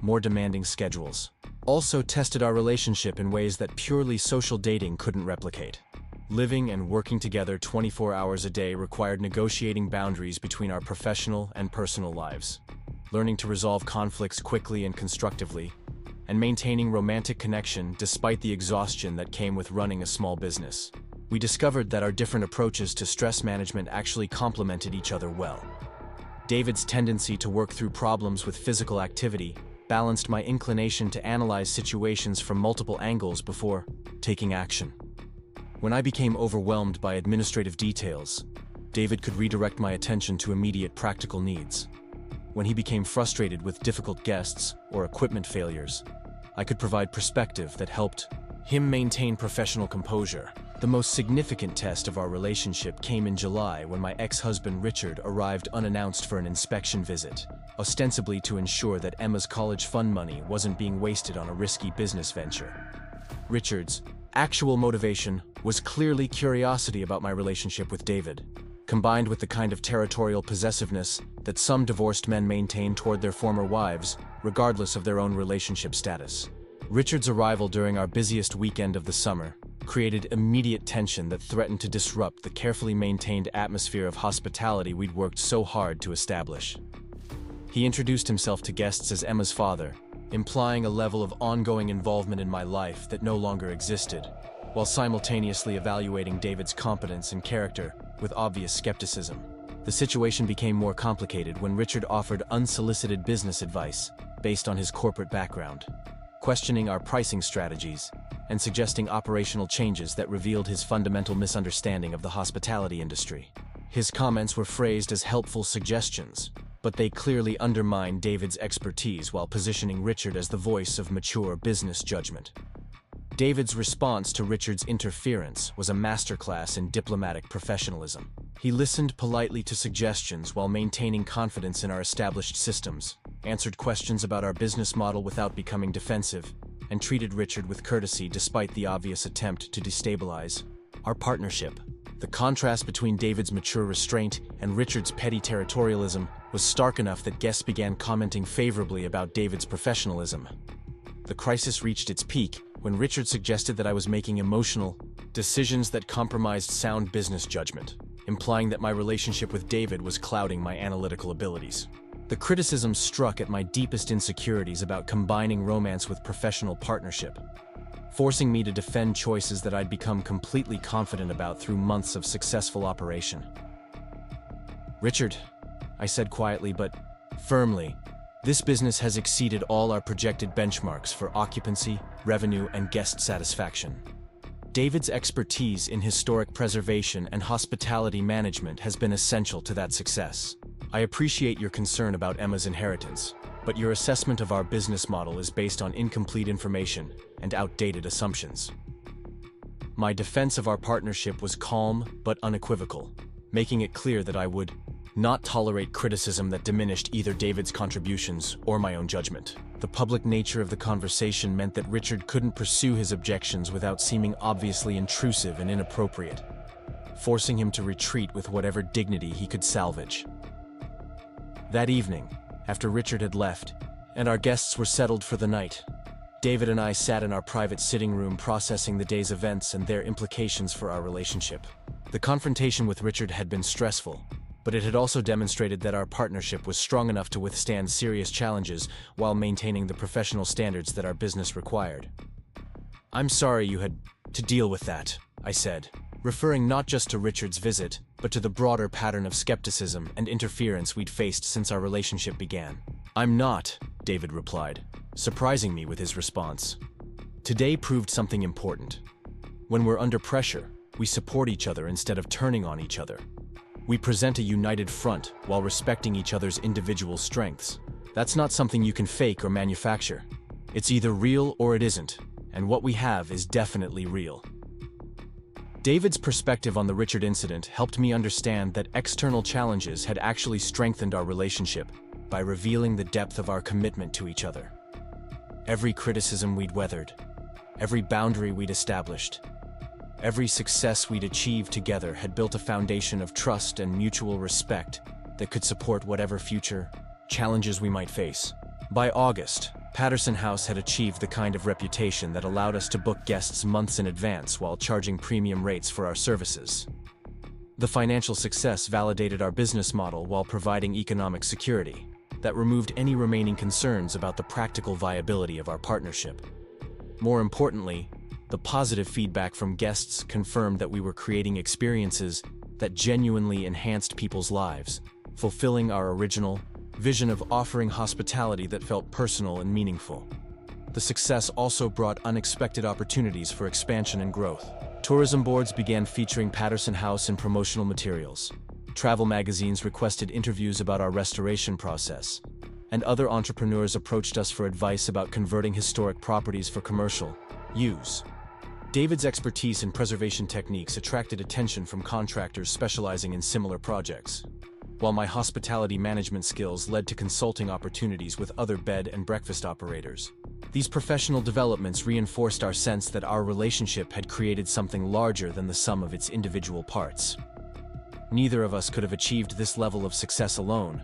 More demanding schedules also tested our relationship in ways that purely social dating couldn't replicate. Living and working together 24 hours a day required negotiating boundaries between our professional and personal lives, learning to resolve conflicts quickly and constructively, and maintaining romantic connection despite the exhaustion that came with running a small business. We discovered that our different approaches to stress management actually complemented each other well. David's tendency to work through problems with physical activity balanced my inclination to analyze situations from multiple angles before taking action. When I became overwhelmed by administrative details, David could redirect my attention to immediate practical needs. When he became frustrated with difficult guests or equipment failures, I could provide perspective that helped him maintain professional composure. The most significant test of our relationship came in July when my ex-husband Richard arrived unannounced for an inspection visit, ostensibly to ensure that Emma's college fund money wasn't being wasted on a risky business venture. Richard's actual motivation was clearly curiosity about my relationship with David, combined with the kind of territorial possessiveness that some divorced men maintain toward their former wives, regardless of their own relationship status. Richard's arrival during our busiest weekend of the summer created immediate tension that threatened to disrupt the carefully maintained atmosphere of hospitality we'd worked so hard to establish. He introduced himself to guests as Emma's father, implying a level of ongoing involvement in my life that no longer existed, while simultaneously evaluating David's competence and character with obvious skepticism. The situation became more complicated when Richard offered unsolicited business advice based on his corporate background, questioning our pricing strategies and suggesting operational changes that revealed his fundamental misunderstanding of the hospitality industry. His comments were phrased as helpful suggestions, but they clearly undermined David's expertise while positioning Richard as the voice of mature business judgment. David's response to Richard's interference was a masterclass in diplomatic professionalism. He listened politely to suggestions while maintaining confidence in our established systems, answered questions about our business model without becoming defensive, and treated Richard with courtesy despite the obvious attempt to destabilize our partnership. The contrast between David's mature restraint and Richard's petty territorialism was stark enough that guests began commenting favorably about David's professionalism. The crisis reached its peak when Richard suggested that I was making emotional decisions that compromised sound business judgment, implying that my relationship with David was clouding my analytical abilities. The criticism struck at my deepest insecurities about combining romance with professional partnership, forcing me to defend choices that I'd become completely confident about through months of successful operation. "Richard," I said quietly but firmly, "this business has exceeded all our projected benchmarks for occupancy, revenue, and guest satisfaction. David's expertise in historic preservation and hospitality management has been essential to that success. I appreciate your concern about Emma's inheritance, but your assessment of our business model is based on incomplete information and outdated assumptions." My defense of our partnership was calm but unequivocal, making it clear that I would not tolerate criticism that diminished either David's contributions or my own judgment. The public nature of the conversation meant that Richard couldn't pursue his objections without seeming obviously intrusive and inappropriate, forcing him to retreat with whatever dignity he could salvage. That evening, after Richard had left, and our guests were settled for the night, David and I sat in our private sitting room processing the day's events and their implications for our relationship. The confrontation with Richard had been stressful, but it had also demonstrated that our partnership was strong enough to withstand serious challenges while maintaining the professional standards that our business required. "I'm sorry you had to deal with that," I said, referring not just to Richard's visit, but to the broader pattern of skepticism and interference we'd faced since our relationship began. "I'm not," David replied, surprising me with his response. "Today proved something important. When we're under pressure, we support each other instead of turning on each other. We present a united front while respecting each other's individual strengths. That's not something you can fake or manufacture. It's either real or it isn't, and what we have is definitely real." David's perspective on the Richard incident helped me understand that external challenges had actually strengthened our relationship by revealing the depth of our commitment to each other. Every criticism we'd weathered, every boundary we'd established, every success we'd achieved together had built a foundation of trust and mutual respect that could support whatever future challenges we might face. By August, Patterson House had achieved the kind of reputation that allowed us to book guests months in advance while charging premium rates for our services. The financial success validated our business model while providing economic security that removed any remaining concerns about the practical viability of our partnership. More importantly, the positive feedback from guests confirmed that we were creating experiences that genuinely enhanced people's lives, fulfilling our original vision of offering hospitality that felt personal and meaningful. The success also brought unexpected opportunities for expansion and growth. Tourism boards began featuring Patterson House in promotional materials. Travel magazines requested interviews about our restoration process, and other entrepreneurs approached us for advice about converting historic properties for commercial use. David's expertise in preservation techniques attracted attention from contractors specializing in similar projects, while my hospitality management skills led to consulting opportunities with other bed and breakfast operators. These professional developments reinforced our sense that our relationship had created something larger than the sum of its individual parts. Neither of us could have achieved this level of success alone,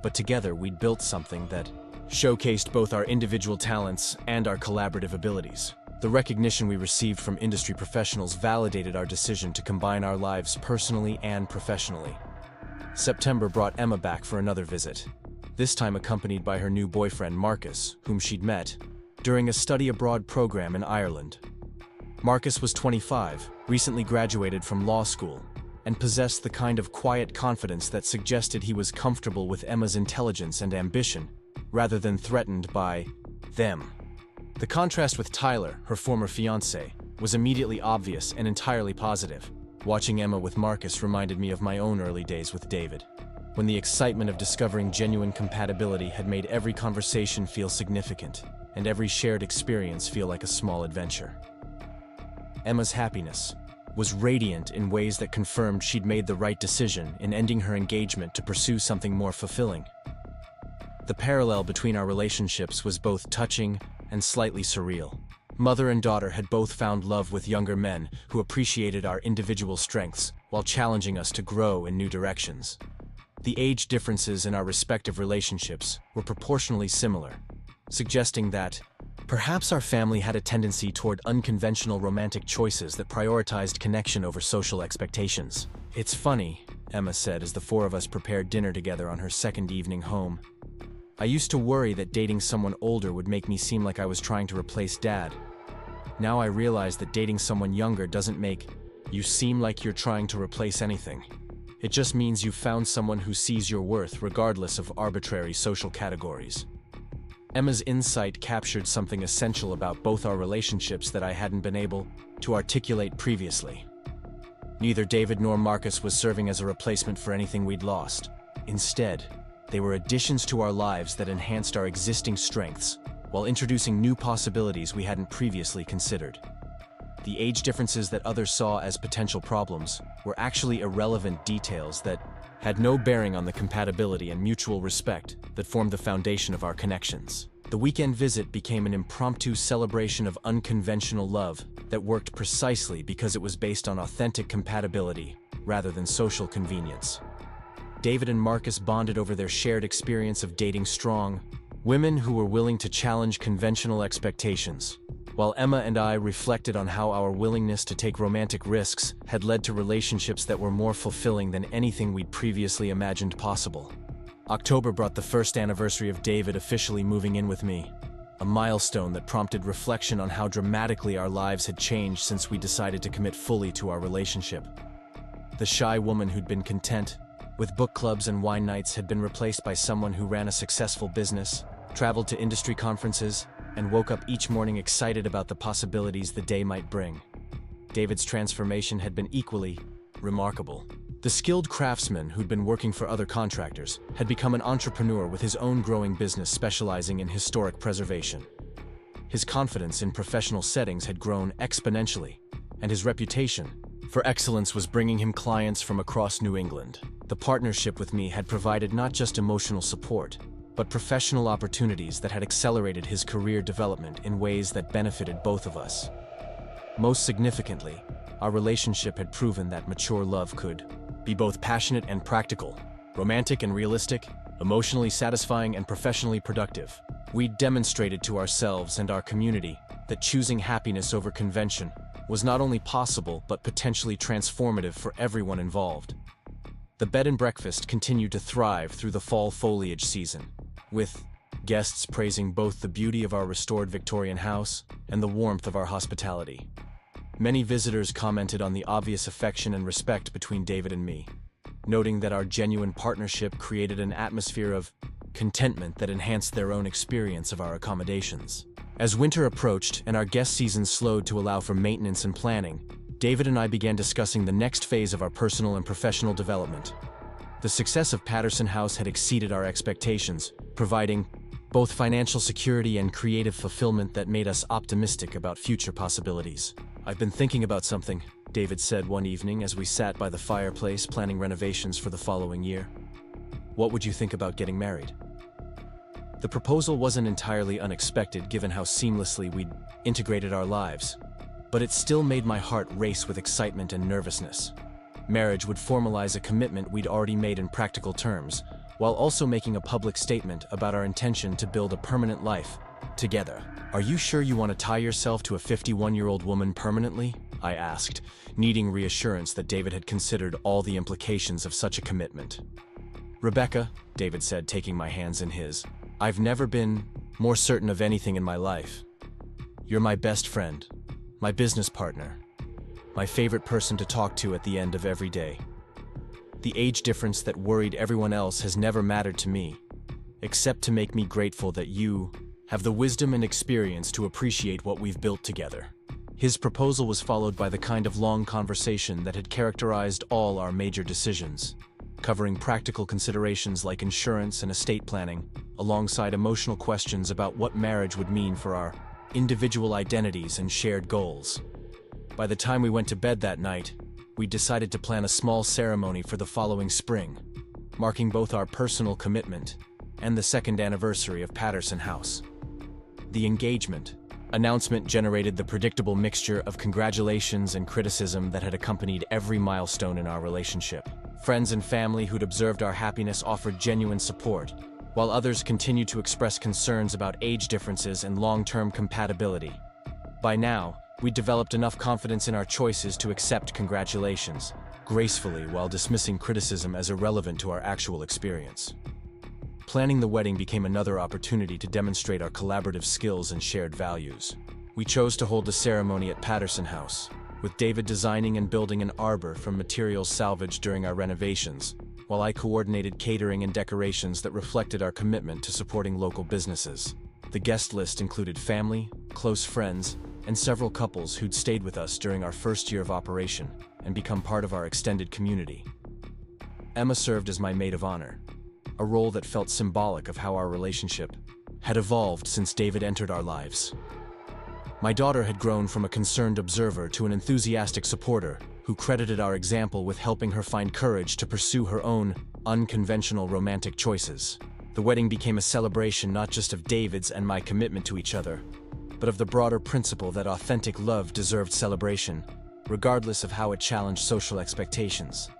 but together we'd built something that showcased both our individual talents and our collaborative abilities. The recognition we received from industry professionals validated our decision to combine our lives personally and professionally. September brought Emma back for another visit, this time accompanied by her new boyfriend Marcus, whom she'd met during a study abroad program in Ireland. Marcus was 25, recently graduated from law school, and possessed the kind of quiet confidence that suggested he was comfortable with Emma's intelligence and ambition, rather than threatened by them. The contrast with Tyler, her former fiancé, was immediately obvious and entirely positive. Watching Emma with Marcus reminded me of my own early days with David, when the excitement of discovering genuine compatibility had made every conversation feel significant, and every shared experience feel like a small adventure. Emma's happiness was radiant in ways that confirmed she'd made the right decision in ending her engagement to pursue something more fulfilling. The parallel between our relationships was both touching and slightly surreal. Mother and daughter had both found love with younger men who appreciated our individual strengths while challenging us to grow in new directions. The age differences in our respective relationships were proportionally similar, suggesting that perhaps our family had a tendency toward unconventional romantic choices that prioritized connection over social expectations. "It's funny," Emma said as the four of us prepared dinner together on her second evening home. "I used to worry that dating someone older would make me seem like I was trying to replace Dad. Now I realize that dating someone younger doesn't make you seem like you're trying to replace anything. It just means you've found someone who sees your worth regardless of arbitrary social categories." Emma's insight captured something essential about both our relationships that I hadn't been able to articulate previously. Neither David nor Marcus was serving as a replacement for anything we'd lost. Instead, they were additions to our lives that enhanced our existing strengths while introducing new possibilities we hadn't previously considered. The age differences that others saw as potential problems were actually irrelevant details that had no bearing on the compatibility and mutual respect that formed the foundation of our connections. The weekend visit became an impromptu celebration of unconventional love that worked precisely because it was based on authentic compatibility rather than social convenience. David and Marcus bonded over their shared experience of dating strong women who were willing to challenge conventional expectations, while Emma and I reflected on how our willingness to take romantic risks had led to relationships that were more fulfilling than anything we'd previously imagined possible. October brought the first anniversary of David officially moving in with me, a milestone that prompted reflection on how dramatically our lives had changed since we decided to commit fully to our relationship. The shy woman who'd been content with book clubs and wine nights had been replaced by someone who ran a successful business, traveled to industry conferences, and woke up each morning excited about the possibilities the day might bring. David's transformation had been equally remarkable. The skilled craftsman who'd been working for other contractors had become an entrepreneur with his own growing business specializing in historic preservation. His confidence in professional settings had grown exponentially, and his reputation for excellence was bringing him clients from across New England. The partnership with me had provided not just emotional support, but professional opportunities that had accelerated his career development in ways that benefited both of us. Most significantly, our relationship had proven that mature love could be both passionate and practical, romantic and realistic, emotionally satisfying and professionally productive. We demonstrated to ourselves and our community that choosing happiness over convention was not only possible but potentially transformative for everyone involved. The bed and breakfast continued to thrive through the fall foliage season, with guests praising both the beauty of our restored Victorian house and the warmth of our hospitality. Many visitors commented on the obvious affection and respect between David and me, noting that our genuine partnership created an atmosphere of contentment that enhanced their own experience of our accommodations. As winter approached and our guest season slowed to allow for maintenance and planning, David and I began discussing the next phase of our personal and professional development. The success of Patterson House had exceeded our expectations, providing both financial security and creative fulfillment that made us optimistic about future possibilities. "I've been thinking about something," David said one evening as we sat by the fireplace planning renovations for the following year. "What would you think about getting married?" The proposal wasn't entirely unexpected given how seamlessly we'd integrated our lives, but it still made my heart race with excitement and nervousness. Marriage would formalize a commitment we'd already made in practical terms, while also making a public statement about our intention to build a permanent life together. "Are you sure you want to tie yourself to a 51-year-old woman permanently?" I asked, needing reassurance that David had considered all the implications of such a commitment. "Rebecca," David said, taking my hands in his, "I've never been more certain of anything in my life. You're my best friend, my business partner, my favorite person to talk to at the end of every day. The age difference that worried everyone else has never mattered to me, except to make me grateful that you have the wisdom and experience to appreciate what we've built together." His proposal was followed by the kind of long conversation that had characterized all our major decisions, covering practical considerations like insurance and estate planning, alongside emotional questions about what marriage would mean for our individual identities and shared goals. By the time we went to bed that night, we decided to plan a small ceremony for the following spring, marking both our personal commitment and the second anniversary of Patterson House. The engagement, announcement generated the predictable mixture of congratulations and criticism that had accompanied every milestone in our relationship. Friends and family who'd observed our happiness offered genuine support, while others continued to express concerns about age differences and long-term compatibility. By now, we'd developed enough confidence in our choices to accept congratulations, gracefully while dismissing criticism as irrelevant to our actual experience. Planning the wedding became another opportunity to demonstrate our collaborative skills and shared values. We chose to hold the ceremony at Patterson House, with David designing and building an arbor from materials salvaged during our renovations, while I coordinated catering and decorations that reflected our commitment to supporting local businesses. The guest list included family, close friends, and several couples who'd stayed with us during our first year of operation and become part of our extended community. Emma served as my maid of honor, a role that felt symbolic of how our relationship had evolved since David entered our lives. My daughter had grown from a concerned observer to an enthusiastic supporter who credited our example with helping her find courage to pursue her own unconventional romantic choices. The wedding became a celebration not just of David's and my commitment to each other, but of the broader principle that authentic love deserved celebration, regardless of how it challenged social expectations.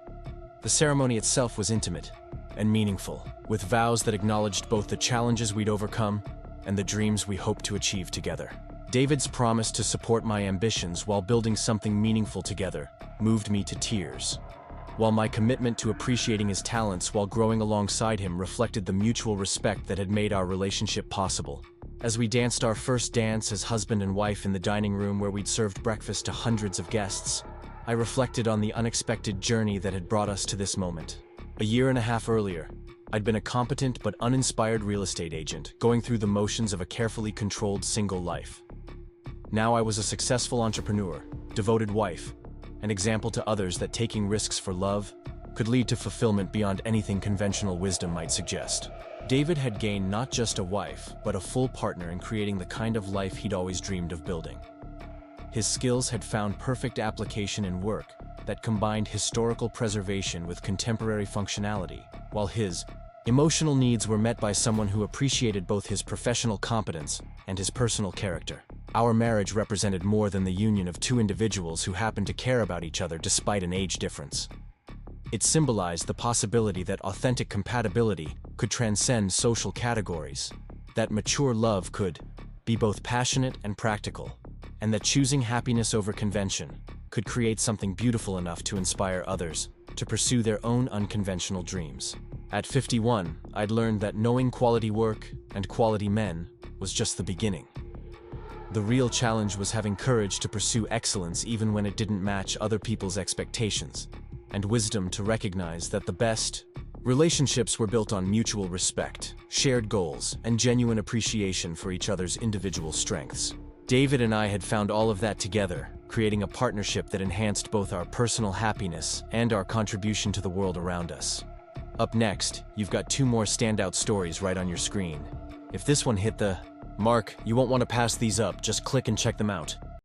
The ceremony itself was intimate and meaningful, with vows that acknowledged both the challenges we'd overcome and the dreams we hoped to achieve together. David's promise to support my ambitions while building something meaningful together moved me to tears, while my commitment to appreciating his talents while growing alongside him reflected the mutual respect that had made our relationship possible. As we danced our first dance as husband and wife in the dining room where we'd served breakfast to hundreds of guests, I reflected on the unexpected journey that had brought us to this moment. A year and a half earlier, I'd been a competent but uninspired real estate agent, going through the motions of a carefully controlled single life. Now I was a successful entrepreneur, devoted wife, an example to others that taking risks for love could lead to fulfillment beyond anything conventional wisdom might suggest. David had gained not just a wife, but a full partner in creating the kind of life he'd always dreamed of building. His skills had found perfect application in work that combined historical preservation with contemporary functionality, while his emotional needs were met by someone who appreciated both his professional competence and his personal character. Our marriage represented more than the union of two individuals who happened to care about each other despite an age difference. It symbolized the possibility that authentic compatibility could transcend social categories, that mature love could be both passionate and practical, and that choosing happiness over convention could create something beautiful enough to inspire others to pursue their own unconventional dreams. At 51, I'd learned that knowing quality work and quality men was just the beginning. The real challenge was having courage to pursue excellence even when it didn't match other people's expectations, and wisdom to recognize that the best relationships were built on mutual respect, shared goals, and genuine appreciation for each other's individual strengths. David and I had found all of that together, creating a partnership that enhanced both our personal happiness and our contribution to the world around us. Up next, you've got two more standout stories right on your screen. If this one hit the mark, you won't want to pass these up, just click and check them out.